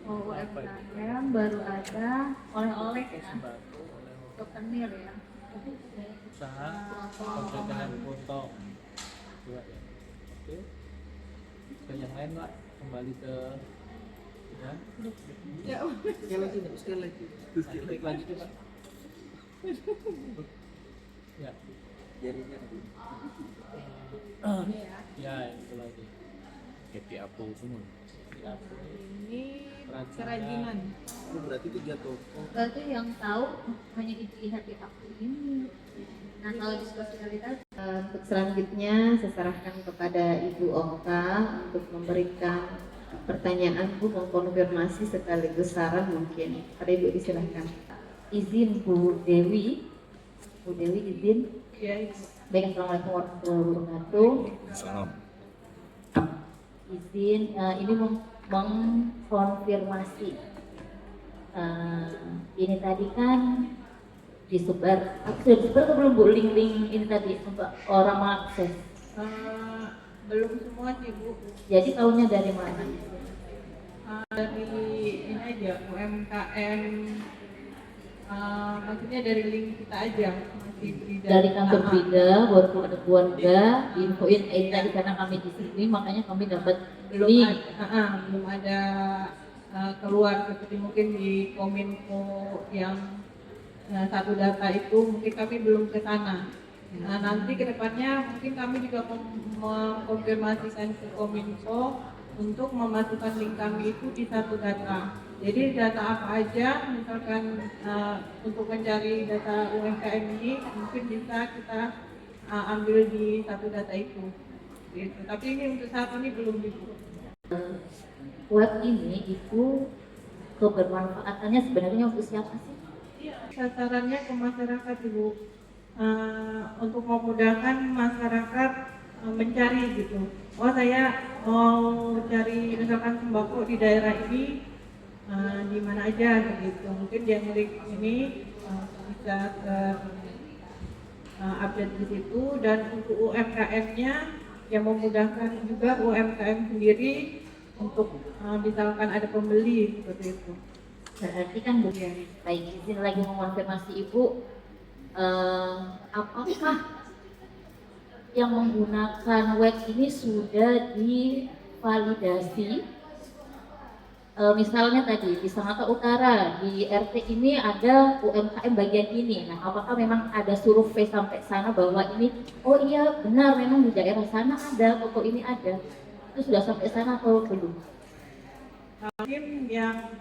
[SPEAKER 2] Oh, UMKM baru ada oleh-oleh ya,
[SPEAKER 1] Sembako oleh
[SPEAKER 2] souvenir ya.
[SPEAKER 1] usaha perdagangan potong dua ya. Oke, ke yang lain Pak, kembali ke ya
[SPEAKER 5] Sekali lagi, sekali lagi.
[SPEAKER 1] klik lanjut Pak ya ya itu lagi
[SPEAKER 6] Happy Apple semua.
[SPEAKER 1] ya,
[SPEAKER 3] Ini kerajinan.
[SPEAKER 5] Itu berarti 3 toko.
[SPEAKER 2] Berarti yang tahu hanya dilihat di akun ini. Nah kalau di sosialitas untuk selanjutnya saya serahkan kepada Ibu Okta untuk memberikan pertanyaan Bu, mengkonfirmasi sekaligus saran mungkin. Ada Ibu disilahkan. Izin Bu Dewi. Bu Dewi izin.
[SPEAKER 3] Ya,
[SPEAKER 2] Baik, Assalamualaikum warahmatullahi wabarakatuh.
[SPEAKER 6] Salam.
[SPEAKER 2] Izin ini mengkonfirmasi. Ini tadi kan disebar, sudah disebar atau belum Bu link-link ini tadi untuk orang mengakses?
[SPEAKER 3] belum semua sih Bu.
[SPEAKER 2] Jadi tahunya dari mana?
[SPEAKER 3] Dari ini aja UMKM maksudnya dari link kita aja masih Brida.
[SPEAKER 2] Dari kantor Brida, baru kepada keluarga, diinfoin tadi karena kami di sini, makanya kami dapat
[SPEAKER 3] belum
[SPEAKER 2] link.
[SPEAKER 3] belum ada keluar seperti mungkin di Kominfo yang satu data itu mungkin kami belum ke sana. Nah, nanti kedepannya mungkin kami juga mengkonfirmasikan ke Kominfo untuk memasukkan link kami itu di satu data. Jadi data apa aja, misalkan untuk mencari data UMKM ini mungkin bisa kita ambil di satu data itu. Gitu. Tapi ini untuk saat ini belum dibuat.
[SPEAKER 2] Web ini itu kebermanfaatannya sebenarnya untuk siapa sih?
[SPEAKER 3] Sasarannya ke masyarakat, Ibu, untuk memudahkan masyarakat mencari gitu. Oh, saya mau cari misalkan sembako di daerah ini, di mana aja gitu. Mungkin dia milik ini bisa update di situ. Dan untuk UMKM-nya yang memudahkan juga UMKM sendiri untuk misalkan ada pembeli seperti itu.
[SPEAKER 2] Berarti kan baik, izin lagi mengonfirmasi Ibu, apakah yang menggunakan web ini sudah divalidasi? Misalnya tadi di Sangatta Utara, di RT ini ada UMKM bagian ini. Nah, apakah memang ada survei sampai sana bahwa ini, oh iya benar memang di daerah sana ada, toko ini ada. Itu sudah sampai sana atau belum?
[SPEAKER 3] Mungkin yang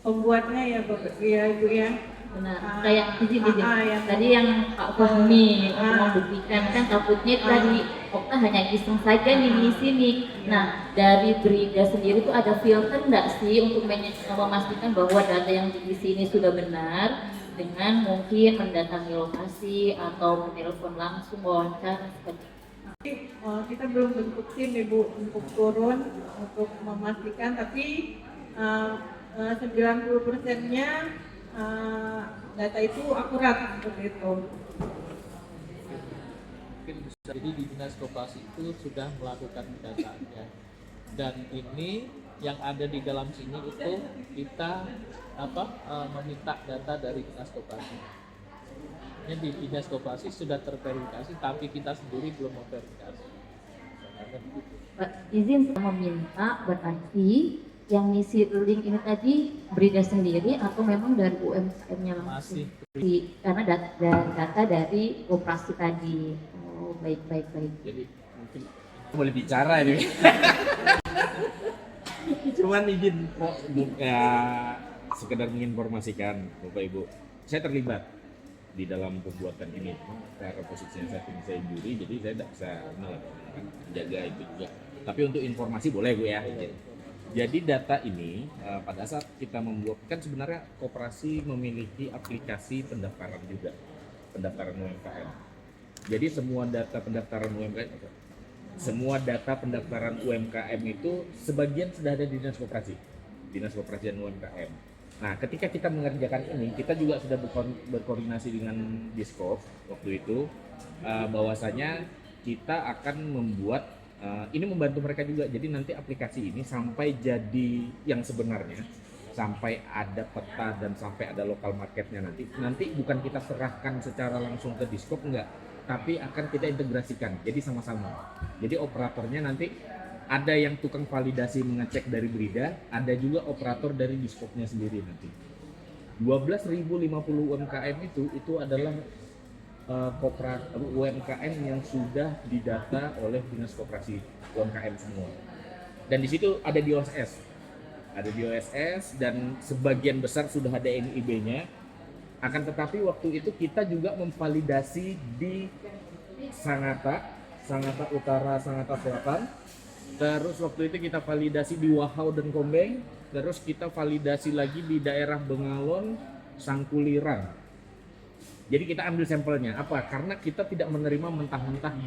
[SPEAKER 3] pembuatnya ya Bapak, ya Ibu ya.
[SPEAKER 2] Benar, kayak izin.
[SPEAKER 3] yang
[SPEAKER 2] Tadi yang Pak Fahmi membuktikan kan takutnya tadi Okta hanya iseng saja nih di sini. Nah, dari Brida sendiri tuh ada filter enggak sih untuk memastikan bahwa data yang di sini sudah benar dengan mungkin mendatangi lokasi atau menelpon langsung wawancara seperti itu?
[SPEAKER 3] kita belum bentuk tim Ibu untuk turun untuk memastikan, tapi 90%-nya data itu akurat seperti itu.
[SPEAKER 1] Jadi di Dinas Koperasi itu sudah melakukan datanya, dan ini yang ada di dalam sini itu kita meminta data dari Dinas Koperasi. Ini di Dinas Koperasi sudah terverifikasi, tapi kita sendiri belum memverifikasi.
[SPEAKER 2] Izin meminta berarti yang ngisi link ini tadi Brida sendiri atau memang dari UMKM-nya langsung?
[SPEAKER 1] Masih
[SPEAKER 2] Karena data dari operasi tadi. Oh, baik.
[SPEAKER 6] Jadi mungkin boleh bicara ini. Cuman izin sekedar menginformasikan Bapak Ibu, saya terlibat di dalam pembuatan ini. Karena posisinya saya juri, jadi saya tidak bisa menjaga itu juga. Tapi untuk informasi boleh Bu ya. Jadi data ini pada saat kita membuat, kan sebenarnya koperasi memiliki aplikasi pendaftaran juga, pendaftaran UMKM. Jadi semua data pendaftaran UMKM itu sebagian sudah ada di Dinas Koperasi, Dinas Koperasi dan UMKM. Nah, ketika kita mengerjakan ini, kita juga sudah berkoordinasi dengan Diskop waktu itu, bahwasanya kita akan membuat ini membantu mereka juga. Jadi nanti aplikasi ini sampai jadi yang sebenarnya, sampai ada peta dan sampai ada lokal marketnya nanti bukan kita serahkan secara langsung ke Diskop, enggak, tapi akan kita integrasikan. Jadi sama-sama. Jadi operatornya nanti ada yang tukang validasi mengecek dari Brida, ada juga operator dari Diskopnya sendiri nanti. 12.050 UMKM itu adalah UMKM yang sudah didata oleh Dinas Koperasi UMKM semua. Dan di situ ada di OSS, dan sebagian besar sudah ada NIB-nya. Akan tetapi waktu itu kita juga memvalidasi di Sangatta Utara, Sangatta Selatan. Terus waktu itu kita validasi di Wahau dan Kombeng. Terus kita validasi lagi di daerah Bengalon, Sangkulirang. Jadi kita ambil sampelnya, apa? Karena kita tidak menerima mentah-mentah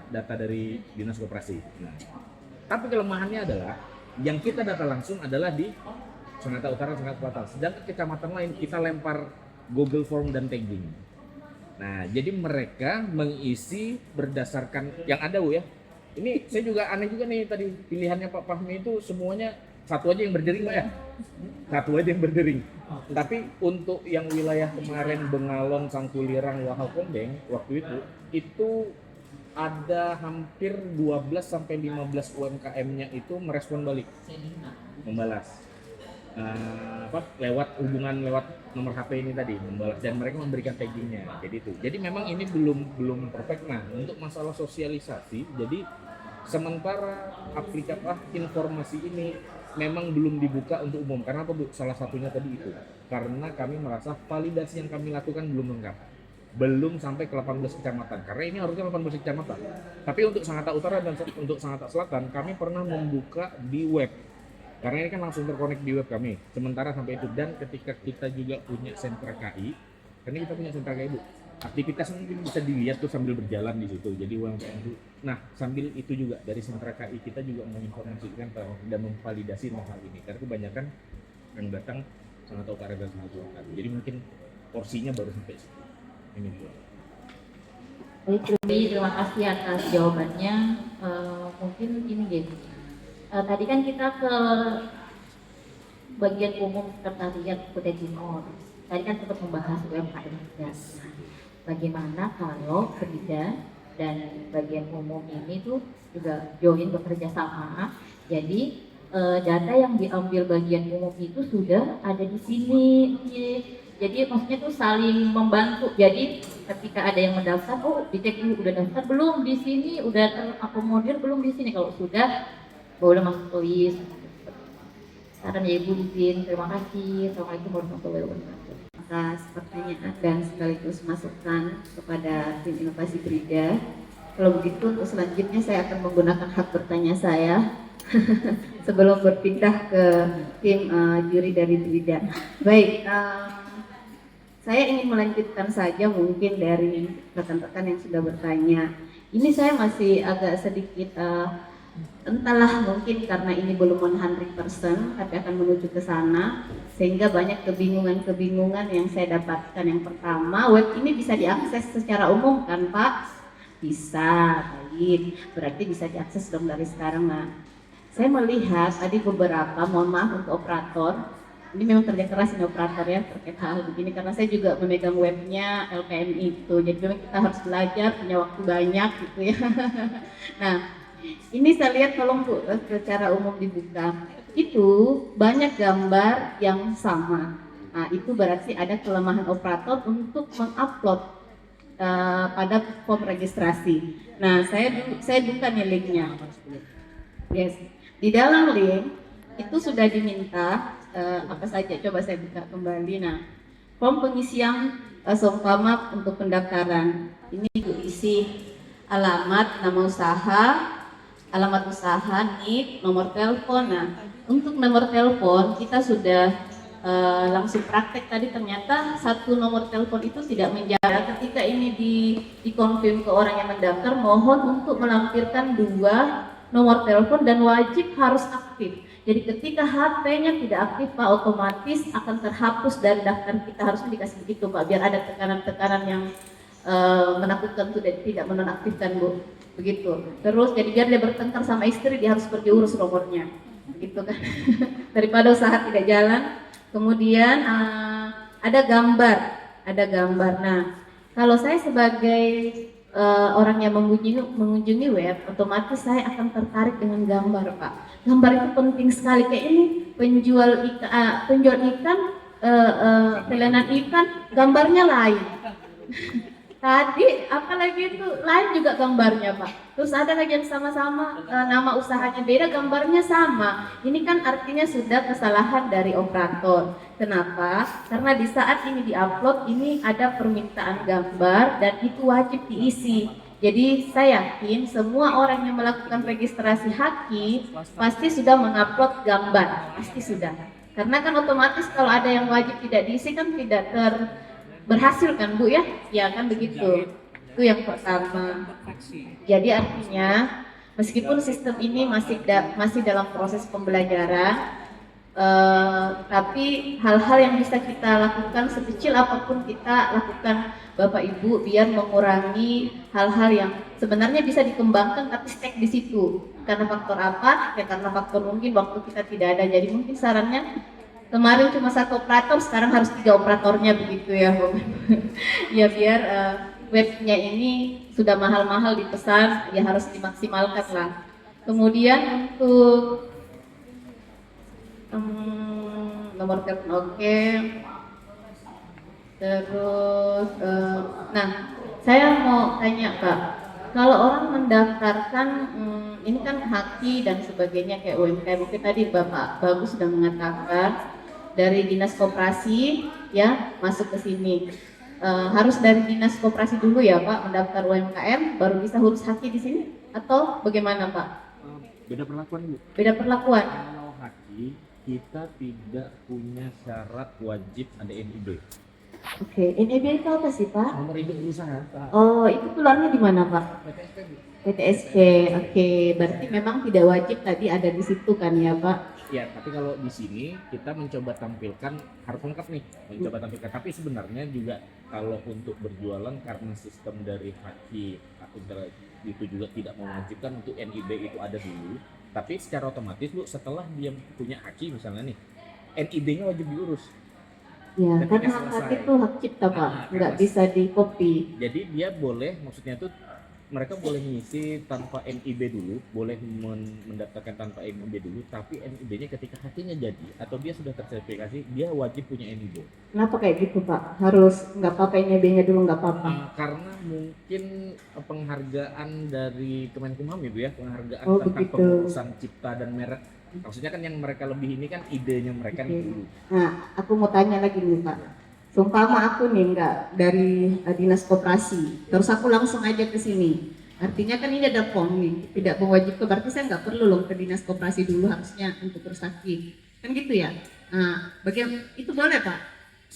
[SPEAKER 6] data dari Dinas Koperasi. Nah, tapi kelemahannya adalah yang kita data langsung adalah di Sangatta Utara, Sangatta Selatan. Sedangkan kecamatan lain kita lempar Google Form dan tagging. Nah, jadi mereka mengisi berdasarkan yang ada Bu ya. Ini saya juga aneh juga nih tadi pilihannya Pak Fahmi itu semuanya satu aja yang berdering Mbak ya? Satu aja yang berdering. Tapi untuk yang wilayah kemarin Bengalon, Sangkulirang, Wahakombeng waktu itu ada hampir 12 sampai 15 UMKM-nya itu merespon balik, membalas. Lewat hubungan lewat nomor HP ini tadi membalas, dan mereka memberikan taggingnya. Jadi memang ini belum perfect. Nah, untuk masalah sosialisasi, jadi sementara informasi ini memang belum dibuka untuk umum. Karena apa, Bu? Salah satunya tadi itu karena kami merasa validasi yang kami lakukan belum lengkap, belum sampai ke 18 kecamatan, karena ini harusnya 18 kecamatan. Tapi untuk Sangatta Utara dan untuk Sangatta Selatan kami pernah membuka di web, karena ini kan langsung terkonek di web kami. Sementara sampai itu, dan ketika kita juga punya sentra KI, karena kita punya sentra KI, Bu, aktivitas mungkin bisa dilihat tuh sambil berjalan di situ. Jadi UMKM itu, nah sambil itu juga dari sentra KI kita juga menginformasikan dan memvalidasi hal ini, karena kebanyakan yang datang Sangatta Utara dan Sangatta Selatan. Jadi mungkin porsinya baru sampai situ. Ini Bu.
[SPEAKER 2] Baik, terima kasih atas jawabannya. Mungkin ini gitu. Tadi kan kita ke bagian umum sekretariat Kutai Timur. Tadi kan sempat membahas UMKM. Bagaimana kalau Frida dan bagian umum ini tuh juga join bekerja sama. Jadi data yang diambil bagian umum itu sudah ada di sini. Jadi maksudnya tuh saling membantu. Jadi ketika ada yang mendaftar, oh dicek dulu udah daftar belum di sini, udah terakomodir belum di sini. Kalau sudah boleh masuk ke list. Saran ya Ibu izin, terima kasih. Assalamualaikum warahmatullahi wabarakatuh. Atas pertanyaan dan sekaligus masukan kepada tim inovasi Frida. Kalau begitu untuk selanjutnya saya akan menggunakan hak bertanya saya sebelum berpindah ke tim juri dari Frida. Baik, saya ingin melanjutkan saja mungkin dari rekan-rekan yang sudah bertanya. Ini saya masih agak sedikit entahlah, mungkin karena ini belum 100% tapi akan menuju ke sana, sehingga banyak kebingungan yang saya dapatkan. Yang pertama, web ini bisa diakses secara umum kan Pak? Bisa, baik, berarti bisa diakses dong dari sekarang. Nah, saya melihat tadi beberapa, mohon maaf untuk operator, ini memang kerja keras ini operator ya terkait hal begini, karena saya juga memegang webnya LPM itu, jadi memang kita harus belajar, punya waktu banyak gitu ya. Nah, ini saya lihat, tolong Bu secara umum dibuka, itu banyak gambar yang sama. Nah, itu berarti ada kelemahan operator untuk mengupload pada form registrasi. Nah, saya buka nih linknya. Yes, di dalam link itu sudah diminta apa saja. Coba saya buka kembali. Nah, form pengisian songkamap untuk pendaftaran. Ini diisi alamat, alamat usaha, NIK, nomor telepon. Nah, untuk nomor telepon kita sudah langsung praktek tadi, ternyata satu nomor telepon itu tidak menjaga. Ketika ini dikonfirm ke orang yang mendaftar, mohon untuk melampirkan 2 nomor telepon dan wajib harus aktif. Jadi ketika HP-nya tidak aktif Pak, otomatis akan terhapus dari daftar kita. Harusnya dikasih begitu Pak, biar ada tekanan-tekanan yang menakutkan itu tidak menonaktifkan Bu. Begitu. Terus jadi biar dia bertengkar sama istri, dia harus pergi urus nomornya. Begitu kan. Daripada usaha tidak jalan. Kemudian ada gambar. Nah, kalau saya sebagai orang yang mengunjungi web, otomatis saya akan tertarik dengan gambar Pak. Gambar itu penting sekali. Kayak ini penjual ikan, pelenan ikan, gambarnya lain. Tadi apalagi itu lain juga gambarnya Pak. Terus ada lagi yang sama-sama nama usahanya beda, gambarnya sama. Ini kan artinya sudah kesalahan dari operator. Kenapa? Karena di saat ini diupload ini ada permintaan gambar dan itu wajib diisi. Jadi saya yakin semua orang yang melakukan registrasi Haki pasti sudah mengupload gambar, pasti sudah. Karena kan otomatis kalau ada yang wajib tidak diisi kan tidak berhasil kan Bu ya? Ya kan begitu. Itu yang pertama. Jadi artinya meskipun sistem ini masih dalam proses pembelajaran, Tapi hal-hal yang bisa kita lakukan sekecil apapun kita lakukan Bapak Ibu biar mengurangi hal-hal yang sebenarnya bisa dikembangkan tapi stuck di situ. Karena faktor apa? Ya karena faktor mungkin waktu kita tidak ada. Jadi mungkin sarannya kemarin cuma 1 operator, sekarang harus 3 operatornya begitu ya Bapak. Ya biar webnya ini sudah mahal-mahal dipesan, ya harus dimaksimalkan lah. Kemudian untuk nomor telepon oke. Terus, nah saya mau tanya Kak, kalau orang mendaftarkan, ini kan haki dan sebagainya kayak UMKM, mungkin tadi Bapak Bagus sudah mengatakan dari dinas koperasi ya masuk ke sini. Harus dari dinas koperasi dulu ya Pak mendaftar UMKM baru bisa urus haki di sini atau bagaimana Pak?
[SPEAKER 6] Beda perlakuan Bu.
[SPEAKER 2] Beda perlakuan.
[SPEAKER 6] Kalau haki kita tidak punya syarat wajib ada NIB.
[SPEAKER 2] Oke, NIB itu apa sih Pak?
[SPEAKER 6] Nomor induk berusaha.
[SPEAKER 2] Oh, itu keluarnya di mana Pak?
[SPEAKER 6] PTSP Bu.
[SPEAKER 2] PTSP. Oke, berarti memang tidak wajib tadi ada di situ kan ya Pak?
[SPEAKER 6] Ya, tapi kalau di sini kita mencoba tampilkan harus lengkap nih, mencoba tampilkan. Tapi sebenarnya juga kalau untuk berjualan karena sistem dari haki itu juga tidak mewajibkan untuk NIB itu ada dulu. Tapi secara otomatis Bu, setelah dia punya haki misalnya nih, NIB-nya wajib diurus.
[SPEAKER 2] Ya,
[SPEAKER 6] Ketika
[SPEAKER 2] karena hak
[SPEAKER 6] selesai.
[SPEAKER 2] itu hak cipta Pak, nggak
[SPEAKER 6] karena-
[SPEAKER 2] bisa di copy.
[SPEAKER 6] Jadi dia boleh, maksudnya tuh mereka boleh mengisi tanpa NIB dulu, boleh mendaftarkan tanpa NIB dulu, tapi NIB-nya ketika hakinya jadi atau dia sudah tersertifikasi, dia wajib punya NIB.
[SPEAKER 2] Kenapa kayak gitu Pak? Harus nggak pakai NIB-nya dulu nggak apa-apa?
[SPEAKER 6] Karena mungkin penghargaan dari Kemenkumham Ibu ya, penghargaan
[SPEAKER 2] Oh,
[SPEAKER 6] tentang
[SPEAKER 2] begitu.
[SPEAKER 6] pengurusan cipta dan merek. Maksudnya kan yang mereka lebih ini kan idenya mereka
[SPEAKER 2] Oke.
[SPEAKER 6] nih dulu.
[SPEAKER 2] Nah, aku mau tanya lagi nih Pak. Sumpama aku nih nggak dari dinas koperasi, terus aku langsung aja ke sini. Artinya kan ini ada form nih, tidak mewajibkan, berarti saya nggak perlu loh ke dinas koperasi dulu harusnya untuk urus haki. Kan gitu ya? Nah, bagaimana itu boleh Pak?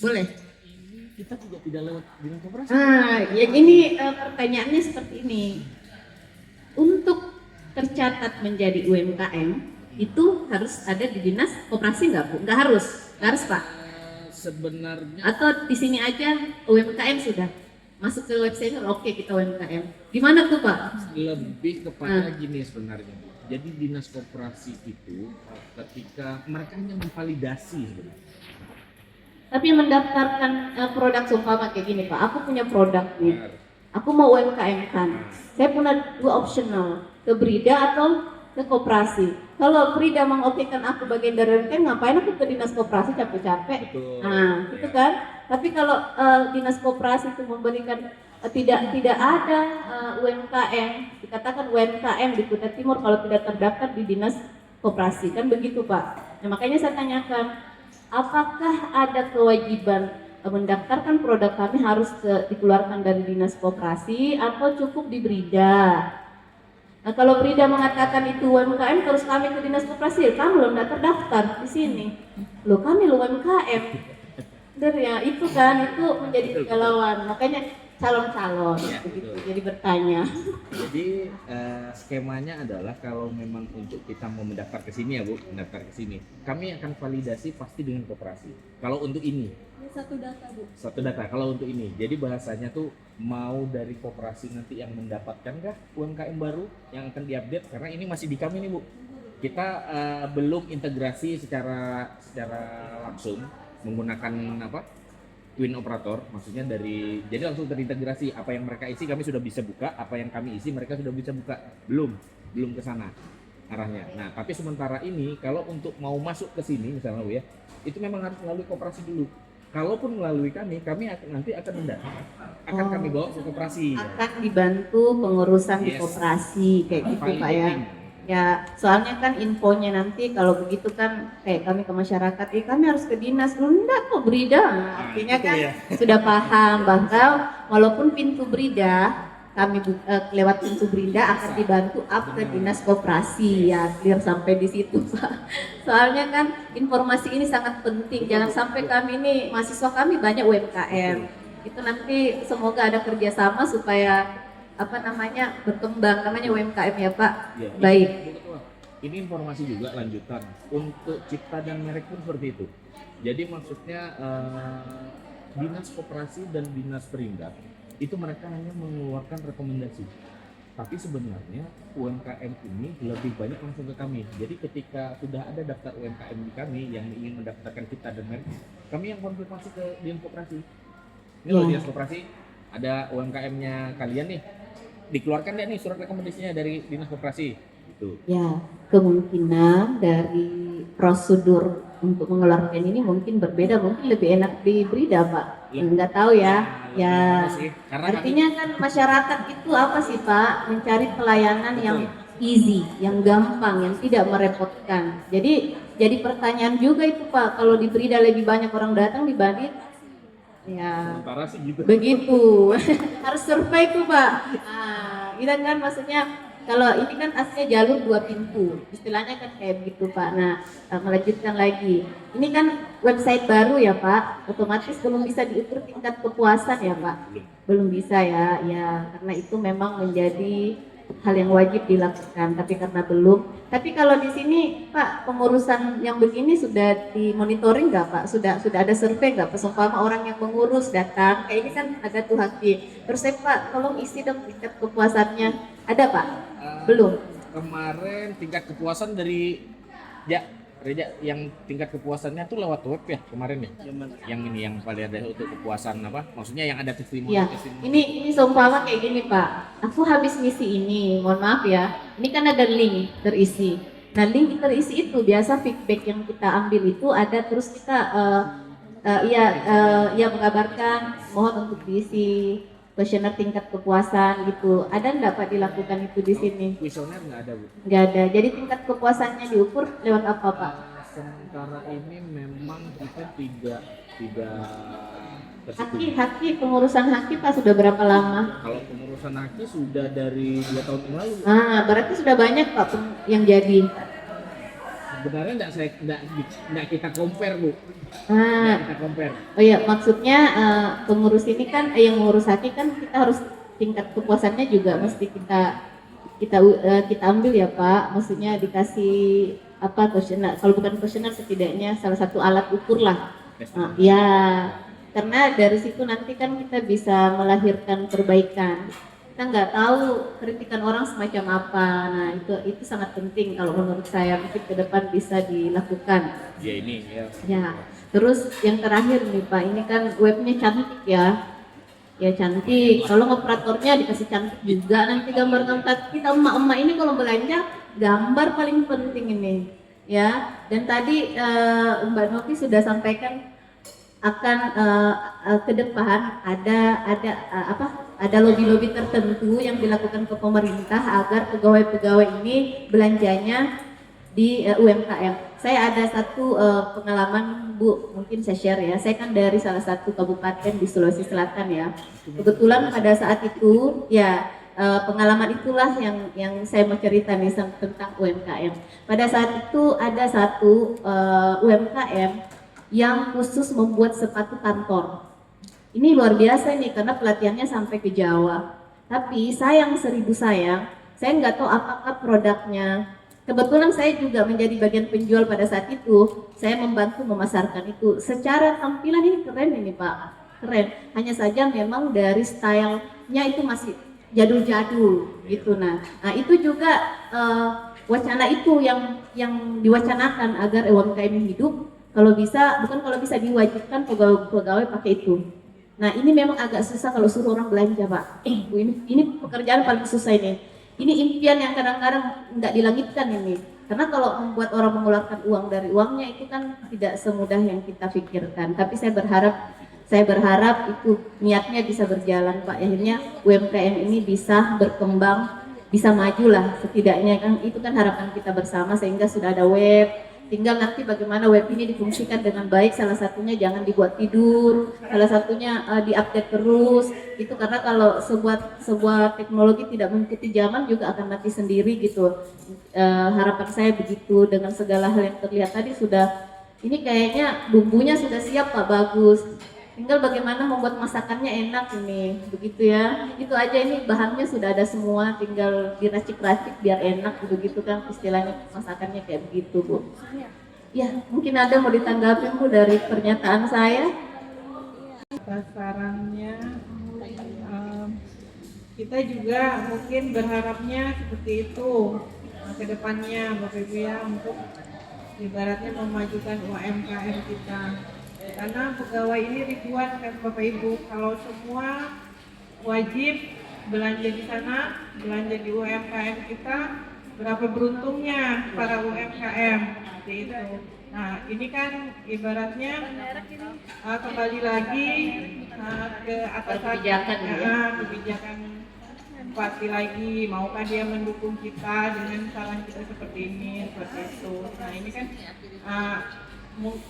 [SPEAKER 2] Boleh.
[SPEAKER 6] Kita juga tidak lewat dinas koperasi.
[SPEAKER 2] Yang ini pertanyaannya seperti ini. Untuk tercatat menjadi UMKM itu harus ada di dinas koperasi nggak Bu? Nggak harus, Pak.
[SPEAKER 6] Sebenarnya
[SPEAKER 2] Atau di sini aja UMKM sudah masuk ke website oke kita UMKM. Gimana tuh Pak?
[SPEAKER 6] lebih kepada gini sebenarnya. Jadi dinas koperasi itu ketika mereka hanya memvalidasi sebenarnya.
[SPEAKER 2] Tapi mendaftarkan produk seumpama kayak gini Pak. Aku punya produk nih. Aku mau UMKM kan. Saya punya 2 optional, ke Brida atau ke koperasi. Kalau Brida mengokekan aku bagian dari UMKM, ngapain aku ke dinas koperasi capek-capek?
[SPEAKER 6] Betul.
[SPEAKER 2] Nah, gitu kan. Tapi kalau dinas koperasi itu memberikan tidak ada UMKM, dikatakan UMKM di Kutai Timur kalau tidak terdaftar di dinas koperasi, kan begitu Pak. Nah, makanya saya tanyakan, apakah ada kewajiban mendaftarkan produk kami harus dikeluarkan dari dinas koperasi atau cukup di Brida? Nah, kalau Brida mengatakan itu UMKM terus kami ke dinas koperasi, kamu belum terdaftar di sini. Loh, kami lo UMKM. Bener ya, itu kan itu menjadi kegalauan. Makanya calon-calon
[SPEAKER 6] Ya,
[SPEAKER 2] begitu.
[SPEAKER 6] betul.
[SPEAKER 2] Jadi bertanya.
[SPEAKER 6] Jadi skemanya adalah kalau memang untuk kita mau mendaftar ke sini ya Bu, mendaftar ke sini, kami akan validasi pasti dengan koperasi. Kalau untuk ini,
[SPEAKER 8] Ini satu data Bu.
[SPEAKER 6] satu data. Kalau untuk ini, jadi bahasanya tuh mau dari koperasi nanti yang mendapatkan kah UMKM baru yang akan diupdate karena ini masih di kami nih Bu. Kita belum integrasi secara langsung menggunakan twin operator, maksudnya jadi langsung terintegrasi. Apa yang mereka isi kami sudah bisa buka, apa yang kami isi mereka sudah bisa buka. Belum ke sana arahnya. Nah, tapi sementara ini kalau untuk mau masuk ke sini misalnya Bu ya, itu memang harus melalui koperasi dulu. Kalaupun melalui kami nanti akan kami bawa ke koperasi.
[SPEAKER 2] Akan dibantu pengurusan di
[SPEAKER 6] Yes.
[SPEAKER 2] koperasi kayak gitu Pak ya.
[SPEAKER 6] Validating.
[SPEAKER 2] Ya, soalnya kan infonya nanti kalau begitu kan kayak kami ke masyarakat, kami harus ke dinas. Lu enggak kok Brida. Nah, artinya
[SPEAKER 6] betul
[SPEAKER 2] kan
[SPEAKER 6] ya.
[SPEAKER 2] sudah paham bahwa walaupun pintu Brida kami lewat pintu Brida akan dibantu up ke dinas koperasi ya, clear sampai di situ Pak. Soalnya kan informasi ini sangat penting, jangan sampai kami ini mahasiswa kami banyak UMKM. Itu nanti semoga ada kerjasama supaya berkembang namanya UMKM ya Pak.
[SPEAKER 6] Ya,
[SPEAKER 2] Baik.
[SPEAKER 6] Bu Ketua, ini informasi juga lanjutan untuk cipta dan merek pun seperti itu. Jadi maksudnya dinas koperasi dan dinas perindak itu mereka hanya mengeluarkan rekomendasi. Tapi sebenarnya UMKM ini lebih banyak langsung ke kami. Jadi ketika sudah ada daftar UMKM di kami yang ingin mendaftarkan kita dan merek, kami yang konfirmasi ke dinas koperasi. Ini loh dinas koperasi, ada UMKM-nya kalian nih, dikeluarkan deh nih surat rekomendasinya dari dinas koperasi. Gitu.
[SPEAKER 2] Ya, kemungkinan dari prosedur untuk mengeluarkan ini mungkin berbeda, mungkin lebih enak di Brida, Pak. Nggak tahu ya. Ya, artinya kan masyarakat itu apa sih, Pak? Mencari pelayanan yang easy, yang gampang, yang tidak merepotkan. Jadi pertanyaan juga itu, Pak. Kalau di Brida lebih banyak orang datang dibanding ya
[SPEAKER 6] Sementara sih gitu.
[SPEAKER 2] begitu. Harus survei tuh, Pak. Nah, itu kan maksudnya kalau ini kan aslinya jalur 2 pintu, istilahnya kan kayak begitu, Pak. Nah, melanjutkan lagi, ini kan website baru ya, Pak, otomatis belum bisa diukur tingkat kepuasan ya, Pak. Belum bisa ya, karena itu memang menjadi hal yang wajib dilakukan, tapi karena belum. Tapi kalau di sini, Pak, pengurusan yang begini sudah dimonitoring nggak, Pak? Sudah ada survei nggak? Seumpama orang yang mengurus datang, kayak ini kan ada tuh haki. Terus Pak, tolong isi dong tingkat kepuasannya. Ada, Pak? Belum.
[SPEAKER 6] Kemarin tingkat kepuasan dari Reja yang tingkat kepuasannya tuh lewat web ya kemarin ya. Yang ini yang paling ada untuk kepuasan apa? Maksudnya yang ada testimoni.
[SPEAKER 2] Ya, ini seumpama kayak gini, Pak. Aku habis ngisi ini, mohon maaf ya. Ini kan ada link terisi. Nah, link terisi itu biasa feedback yang kita ambil itu ada, terus kita mengabarkan mohon untuk diisi kuesioner tingkat kepuasan gitu. Ada enggak, Pak, dilakukan itu di sini?
[SPEAKER 6] Kuesioner nggak ada, Bu.
[SPEAKER 2] Nggak ada. Jadi tingkat kepuasannya diukur lewat apa, Pak?
[SPEAKER 6] Sementara ini memang kita tidak
[SPEAKER 2] Haki pengurusan haki, Pak, sudah berapa lama?
[SPEAKER 6] Kalau pengurusan haki sudah dari 2 tahun yang lalu.
[SPEAKER 2] Ah, berarti sudah banyak, Pak, yang jadi.
[SPEAKER 6] Sebenarnya enggak kita compare, Bu.
[SPEAKER 2] Ah,
[SPEAKER 6] Kita compare.
[SPEAKER 2] oh iya, maksudnya pengurus ini kan yang mengurus haki kan kita harus tingkat kepuasannya juga mesti kita ambil ya, Pak. Maksudnya dikasih apa kuesioner? Kalau bukan kuesioner setidaknya salah satu alat ukur lah. Nah, ya, karena dari situ nanti kan kita bisa melahirkan perbaikan. Kita nggak tahu kritikan orang semacam apa. Nah, itu sangat penting kalau menurut saya, mungkin ke depan bisa dilakukan.
[SPEAKER 6] Ya ini ya.
[SPEAKER 2] Ya, terus yang terakhir nih, Pak, ini kan webnya cantik ya. Ya cantik, kalau operatornya dikasih cantik juga, nanti gambar-gambar kita emak-emak ini kalau belanja gambar paling penting ini ya. Dan tadi Mbak Novi sudah sampaikan akan ke depan ada lobby-lobby tertentu yang dilakukan ke pemerintah agar pegawai-pegawai ini belanjanya di UMKM. Saya ada satu pengalaman, Bu, mungkin saya share ya. Saya kan dari salah satu kabupaten di Sulawesi Selatan ya. Kebetulan pada saat itu ya pengalaman itulah yang saya mau cerita nih tentang UMKM. Pada saat itu ada satu UMKM yang khusus membuat sepatu kantor. Ini luar biasa nih karena pelatihannya sampai ke Jawa. Tapi sayang seribu sayang, saya nggak tahu apakah produknya. Kebetulan saya juga menjadi bagian penjual pada saat itu. Saya membantu memasarkan itu. Secara tampilan ini keren ini, Pak. Keren. Hanya saja memang dari stylenya itu masih jadul-jadul gitu. Nah itu juga wacana itu yang diwacanakan agar UMKM hidup. Kalau bisa diwajibkan pegawai pakai itu. Nah ini memang agak susah kalau suruh orang belanja, Pak. Ini pekerjaan paling susah ini. Ini impian yang kadang-kadang nggak dilangitkan ini. Karena kalau membuat orang mengeluarkan uang dari uangnya itu kan tidak semudah yang kita pikirkan. Tapi saya berharap itu niatnya bisa berjalan, Pak. Akhirnya UMKM ini bisa berkembang, bisa maju lah setidaknya kan. Itu kan harapan kita bersama sehingga sudah ada web. Tinggal nanti bagaimana web ini difungsikan dengan baik, salah satunya jangan dibuat tidur, salah satunya diupdate terus, itu karena kalau sebuah teknologi tidak mengikuti zaman juga akan mati sendiri gitu. Harapan saya begitu, dengan segala hal yang terlihat tadi sudah, ini kayaknya bumbunya sudah siap, Pak, bagus. tinggal bagaimana membuat masakannya enak ini, begitu ya. Itu aja, ini bahannya sudah ada semua, tinggal diracik-racik biar enak begitu kan istilahnya, masakannya kayak begitu Bu. Ya, mungkin ada mau ditanggapi Bu dari pernyataan saya?
[SPEAKER 3] Sarannya kita juga mungkin berharapnya seperti itu ke depannya Bapak Ibu ya, untuk ibaratnya memajukan UMKM kita, karena pegawai ini ribuan kan Bapak Ibu. Kalau semua wajib belanja di sana, belanja di UMKM kita, berapa beruntungnya para UMKM seperti itu. Nah ini kan ibaratnya kembali lagi ke atas
[SPEAKER 2] Kebijakan ya.
[SPEAKER 3] kebijakan bupati lagi, maukah dia mendukung kita dengan saran kita seperti ini, seperti itu. Nah ini kan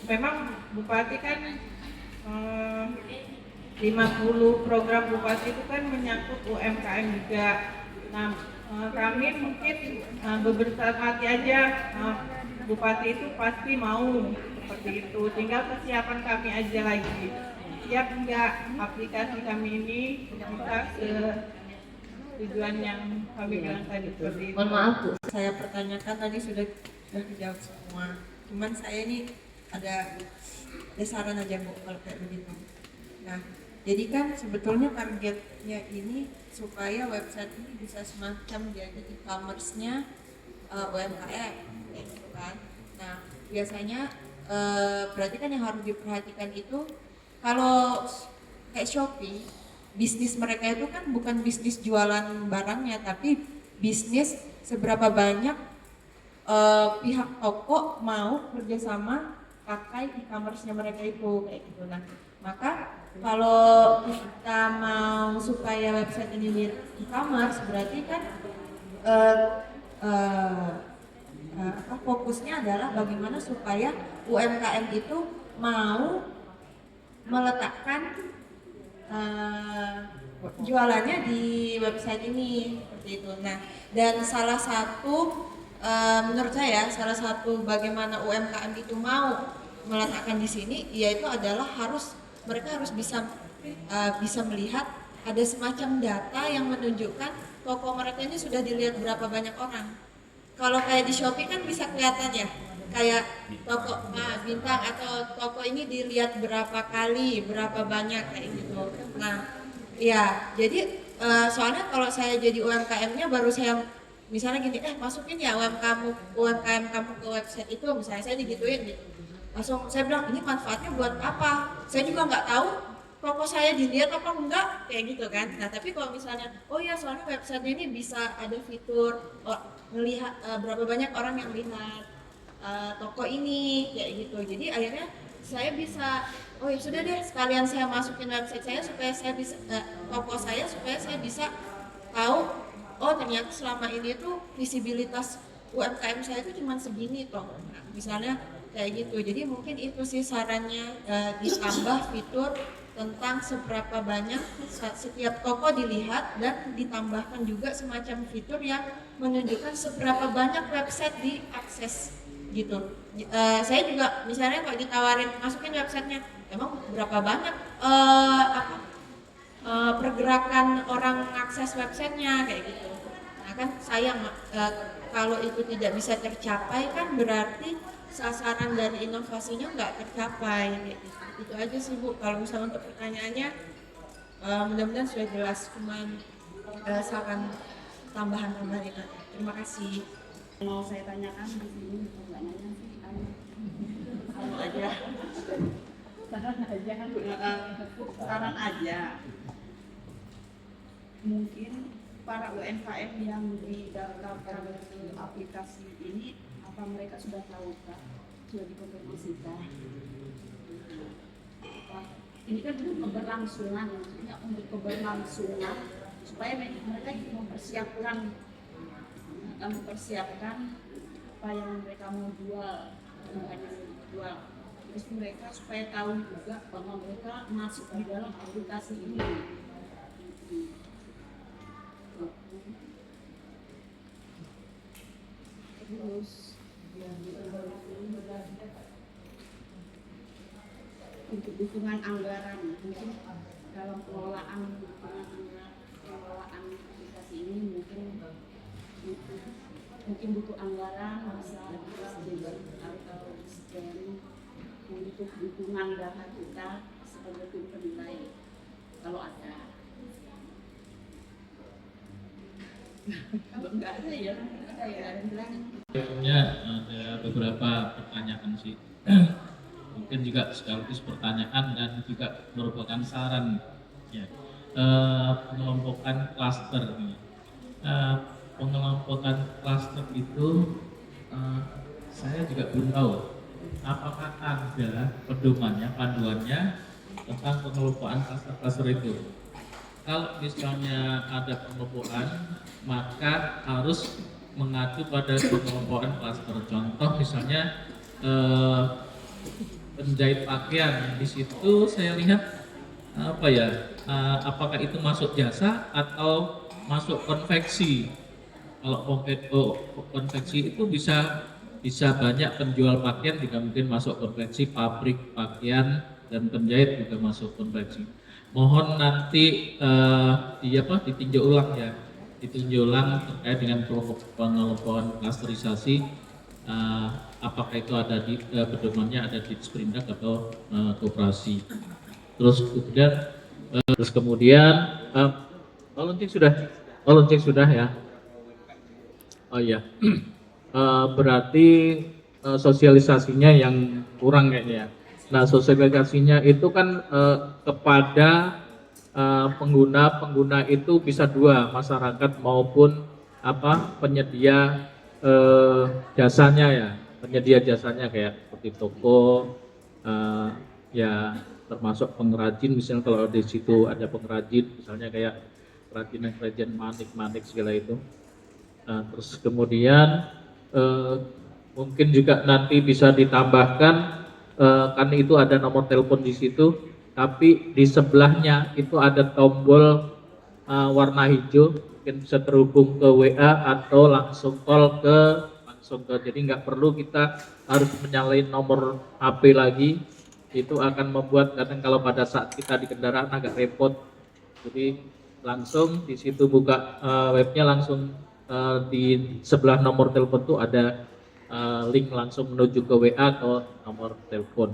[SPEAKER 3] memang bupati kan 50 program bupati itu kan menyangkut UMKM juga. Nah kami mungkin berbesar hati aja, bupati itu pasti mau seperti itu, tinggal kesiapan kami aja lagi. Siap enggak aplikasi kami ini bisa ke tujuan yang kami bilang tadi seperti itu.
[SPEAKER 2] Mohon maaf Bu.
[SPEAKER 9] Saya pertanyakan tadi sudah dijawab semua. Cuman saya ini ada saran aja Bu kalau kayak begitu. Nah, jadi kan sebetulnya targetnya ini supaya website ini bisa semacam jadi e-commerce-nya UMKM, kayak gitu kan. Nah, biasanya berarti kan yang harus diperhatikan itu kalau kayak Shopee, bisnis mereka itu kan bukan bisnis jualan barangnya, tapi bisnis seberapa banyak pihak toko mau kerjasama pakai e-commerce-nya mereka itu, kayak gitu. Nah, maka kalau kita mau supaya website ini e-commerce, berarti kan fokusnya adalah bagaimana supaya UMKM itu mau meletakkan jualannya di website ini, seperti itu. Nah, dan salah satu menurut saya salah satu bagaimana UMKM itu mau meletakkan di sini, yaitu adalah mereka harus bisa melihat ada semacam data yang menunjukkan toko mereka ini sudah dilihat berapa banyak orang. Kalau kayak di Shopee kan bisa kelihatan ya, kayak toko bintang atau toko ini dilihat berapa kali, berapa banyak, kayak gitu. Nah, ya jadi soalnya kalau saya jadi UMKM-nya baru saya misalnya gini, masukin ya UMKM kamu ke website itu, misalnya saya digituin gitu. Langsung saya bilang, ini manfaatnya buat apa? Saya juga nggak tahu toko saya dilihat apa enggak, kayak gitu kan. Nah tapi kalau misalnya, oh ya soalnya website ini bisa ada fitur melihat berapa banyak orang yang lihat toko ini, kayak gitu. Jadi akhirnya saya bisa, oh ya sudah deh sekalian saya masukin website saya supaya saya bisa toko saya supaya saya bisa tahu, oh ternyata selama ini tuh visibilitas UMKM saya itu cuma segini toh. Nah, misalnya kayak gitu. Jadi mungkin itu sih sarannya, ditambah fitur tentang seberapa banyak setiap toko dilihat, dan ditambahkan juga semacam fitur yang menunjukkan seberapa banyak website diakses gitu. Saya juga misalnya kalau ditawarin masukin websitenya, emang berapa banyak pergerakan orang mengakses websitenya, kayak gitu. Nah kan sayang kalau itu tidak bisa tercapai kan berarti sasaran dari inovasinya nggak tercapai, kayak gitu. Itu aja sih Bu, kalau misalnya untuk pertanyaannya mudah-mudahan sudah jelas, cuman saran tambahan-tambahan itu. Terima kasih.
[SPEAKER 10] Mau saya tanyakan di sini, pertanyaannya sih kalau aja saran aja, mungkin para UMKM yang didaftarkan ke aplikasi ini, apa mereka sudah tahu Kak? Sudah dikonfirmasikan? Ini kan untuk keberlangsungan, maksudnya untuk keberlangsungan supaya mereka mempersiapkan apa yang mereka mau jual, jual. Terus mereka supaya tahu juga bahwa mereka masuk di dalam aplikasi ini. Terus untuk dukungan anggaran mungkin dalam pengelolaan aplikasi ini mungkin butuh anggaran bisa atau sekian untuk dukungan dana kita sebagai tim penilai kalau ada. Enggak ada ya, ada ya, ada yang bilang.
[SPEAKER 1] Sebelumnya ada beberapa pertanyaan sih. Mungkin juga sekaligus pertanyaan dan juga merupakan saran ya. Pengelompokan klaster nih. Pengelompokan klaster itu saya juga belum tahu apakah ada pedomannya, panduannya tentang pengelompokan klaster itu. Kalau misalnya ada pengelompokan, maka harus mengacu pada pengelompokan klaster. Contoh misalnya penjahit pakaian, di situ saya lihat apakah itu masuk jasa atau masuk konveksi. Kalau konveksi itu bisa banyak penjual pakaian juga mungkin masuk konveksi, pabrik pakaian dan penjahit juga masuk konveksi. Mohon nanti ditinjau ulang ya, ditinjau ulang terkait dengan pengelompokan klasterisasi. Apakah itu ada di pedomannya ada di Sprindak atau koperasi. Terus kemudian launching sudah ya. Oh iya. Berarti sosialisasinya yang kurang kayaknya. Nah, sosialisasinya itu kan kepada pengguna itu bisa dua, masyarakat maupun penyedia jasanya ya, penyedia jasanya kayak seperti toko ya, termasuk pengrajin misalnya. Kalau di situ ada pengrajin misalnya kayak kerajinan manik segala itu. Terus kemudian mungkin juga nanti bisa ditambahkan kan itu ada nomor telepon di situ, tapi di sebelahnya itu ada tombol warna hijau, mungkin bisa terhubung ke WA atau langsung call jadi nggak perlu kita harus menyalain nomor HP lagi. Itu akan membuat kadang kalau pada saat kita di kendaraan agak repot. Jadi langsung di situ buka webnya, langsung di sebelah nomor telepon tuh ada link langsung menuju ke WA atau nomor telepon.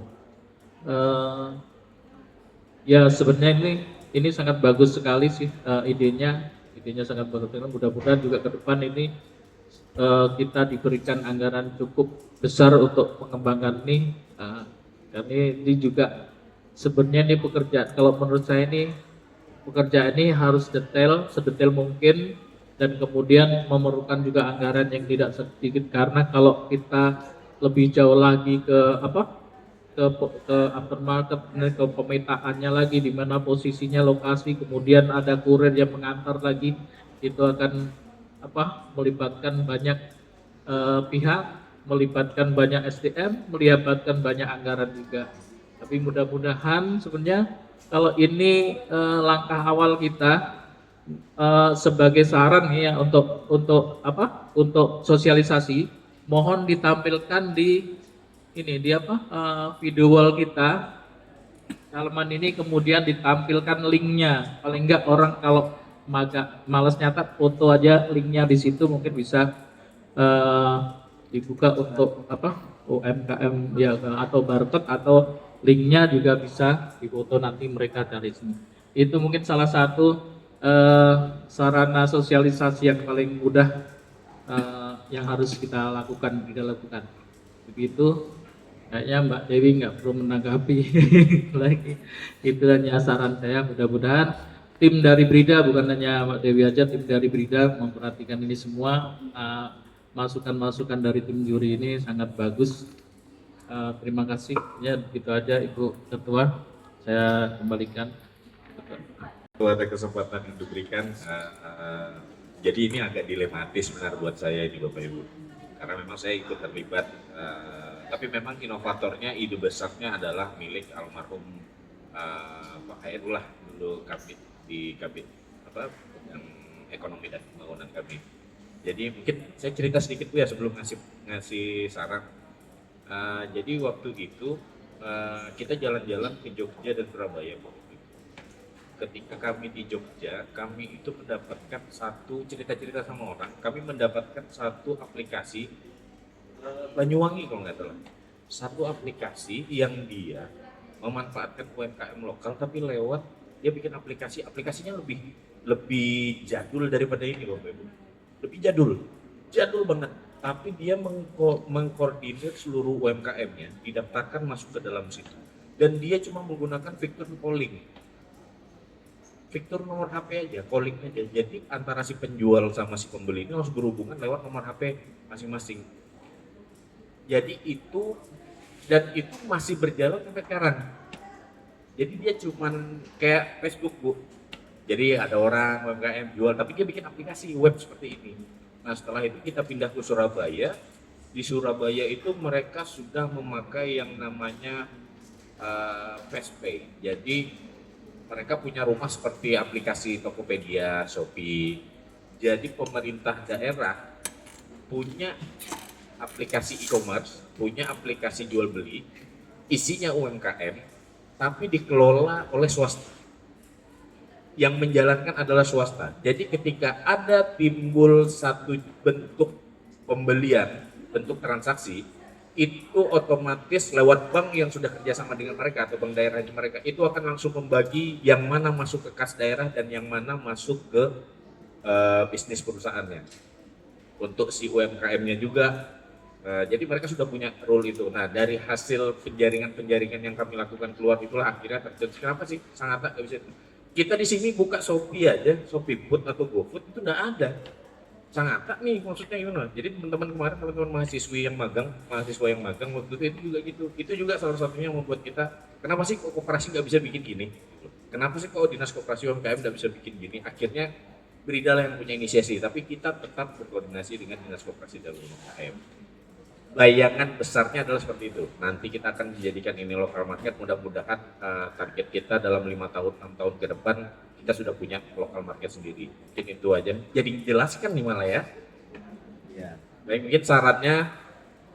[SPEAKER 1] Ya sebenarnya ini sangat bagus sekali sih idenya sangat bagus. Mudah-mudahan juga ke depan ini kita diberikan anggaran cukup besar untuk mengembangkan ini. Karena ini juga sebenarnya ini pekerjaan, kalau menurut saya ini pekerjaan ini harus sedetail mungkin, dan kemudian memerlukan juga anggaran yang tidak sedikit, karena kalau kita lebih jauh lagi ke aftermarket, ke pemetaannya lagi di mana posisinya, lokasi, kemudian ada kurir yang mengantar lagi, itu akan melibatkan banyak pihak, melibatkan banyak SDM, melibatkan banyak anggaran juga. Tapi mudah-mudahan sebenarnya kalau ini langkah awal kita sebagai saran ya untuk sosialisasi, mohon ditampilkan di video wall kita halaman ini, kemudian ditampilkan linknya. Paling enggak orang kalau malas nyatat, foto aja linknya di situ, mungkin bisa dibuka untuk UMKM ya, atau barcode atau linknya juga bisa difoto, nanti mereka dari sini. Itu mungkin salah satu sarana sosialisasi yang paling mudah yang harus kita lakukan. Begitu. Kayaknya Mbak Dewi nggak perlu menanggapi lagi. Itu hanya saran saya. Mudah-mudahan tim dari Brida, bukan hanya Mbak Dewi aja, tim dari Brida memperhatikan ini semua. Masukan-masukan dari tim juri ini sangat bagus. Terima kasih. Ya, begitu aja Ibu Ketua. Saya kembalikan.
[SPEAKER 6] Kalau ada kesempatan yang diberikan, jadi ini agak dilematis benar buat saya ini Bapak Ibu. Karena memang saya ikut terlibat, tapi memang inovatornya, ide besarnya adalah milik almarhum Pak Khairullah dulu Kabid di Kabid yang ekonomi dan pembangunan kami. Jadi mungkin saya cerita sedikit Bu ya sebelum ngasih saran. Jadi waktu itu kita jalan-jalan ke Jogja dan Surabaya waktu itu. Ketika kami di Jogja, kami itu mendapatkan satu cerita-cerita sama orang. Kami mendapatkan satu aplikasi Banyuwangi kalau nggak salah. Satu aplikasi yang dia memanfaatkan UMKM lokal tapi lewat dia bikin aplikasinya lebih jadul daripada ini Bapak Ibu. Lebih jadul banget. Tapi dia mengkoordinir seluruh UMKM-nya, didaftarkan masuk ke dalam situ. Dan dia cuma menggunakan fitur calling. Fitur nomor HP aja, calling aja. Jadi antara si penjual sama si pembeli ini harus berhubungan lewat nomor HP masing-masing. Jadi itu masih berjalan sampai sekarang. Jadi dia cuman kayak Facebook Bu. Jadi ada orang UMKM jual, tapi dia bikin aplikasi web seperti ini. Nah setelah itu kita pindah ke Surabaya. Di Surabaya itu mereka sudah memakai yang namanya FastPay. Jadi mereka punya rumah seperti aplikasi Tokopedia, Shopee. Jadi pemerintah daerah punya aplikasi e-commerce, punya aplikasi jual beli, isinya UMKM, tapi dikelola oleh swasta. Yang menjalankan adalah swasta. Jadi ketika ada timbul satu bentuk pembelian, bentuk transaksi, itu otomatis lewat bank yang sudah kerjasama dengan mereka atau bank daerahnya mereka, itu akan langsung membagi yang mana masuk ke kas daerah dan yang mana masuk ke bisnis perusahaannya. Untuk si UMKM-nya juga, jadi mereka sudah punya role itu. Nah dari hasil penjaringan yang kami lakukan keluar itulah akhirnya terjadi. Kenapa sih Sangatta nggak bisa? Kita di sini buka Shopee aja, Shopee Food atau GoFood itu nggak ada. Sangatta nih maksudnya gimana? Jadi teman-teman mahasiswa yang magang waktu itu juga gitu. Itu juga salah satunya yang membuat kita, kenapa sih kok koperasi nggak bisa bikin gini? Kenapa sih kok dinas koperasi UMKM nggak bisa bikin gini? Akhirnya Beridalah yang punya inisiasi, tapi kita tetap berkoordinasi dengan dinas koperasi dan UMKM. Bayangan besarnya adalah seperti itu. Nanti kita akan menjadikan ini lokal market. Mudah-mudahan target kita dalam 5 tahun, 6 tahun ke depan kita sudah punya lokal market sendiri. Mungkin itu aja. Jadi jelaskan nih malah ya. Ya. Baik, mungkin syaratnya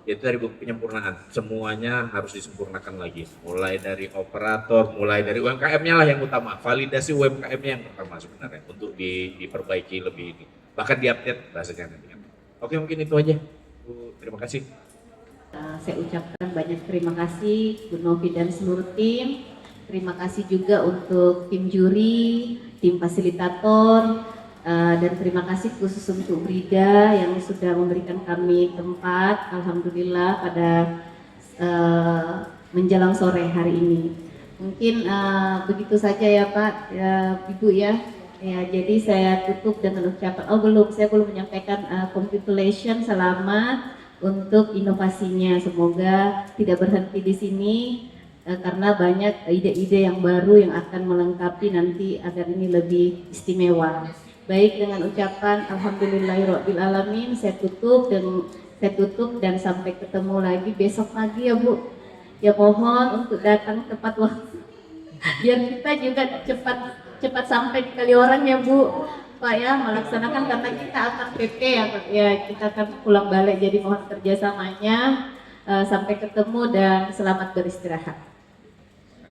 [SPEAKER 6] yaitu dari penyempurnaan. Semuanya harus disempurnakan lagi. Mulai dari operator, mulai dari UMKM-nya lah yang utama. Validasi UMKM-nya yang pertama sebenarnya untuk diperbaiki lebih ini. Bahkan diupdate bahasanya nanti. Oke, mungkin itu aja. Bu, terima kasih.
[SPEAKER 2] Saya ucapkan banyak terima kasih Bu Novi dan seluruh tim. Terima kasih juga untuk tim juri, tim fasilitator, dan terima kasih khusus untuk Brida yang sudah memberikan kami tempat. Alhamdulillah pada menjelang sore hari ini. Mungkin begitu saja ya Pak, ya, Ibu ya. Ya, jadi saya tutup dengan ucapan, saya belum menyampaikan congratulations, selamat untuk inovasinya. Semoga tidak berhenti di sini karena banyak ide-ide yang baru yang akan melengkapi nanti agar ini lebih istimewa. Baik, dengan ucapan alhamdulillahirabbil alamin saya tutup dan sampai ketemu lagi besok pagi ya Bu. Ya mohon untuk datang tepat waktu biar kita juga cepat sampai di Kaliorang ya Bu. Pak ya, melaksanakan karena kita akan PP ya Pak ya, kita akan pulang balik, jadi mohon kerjasamanya. Sampai ketemu dan selamat beristirahat.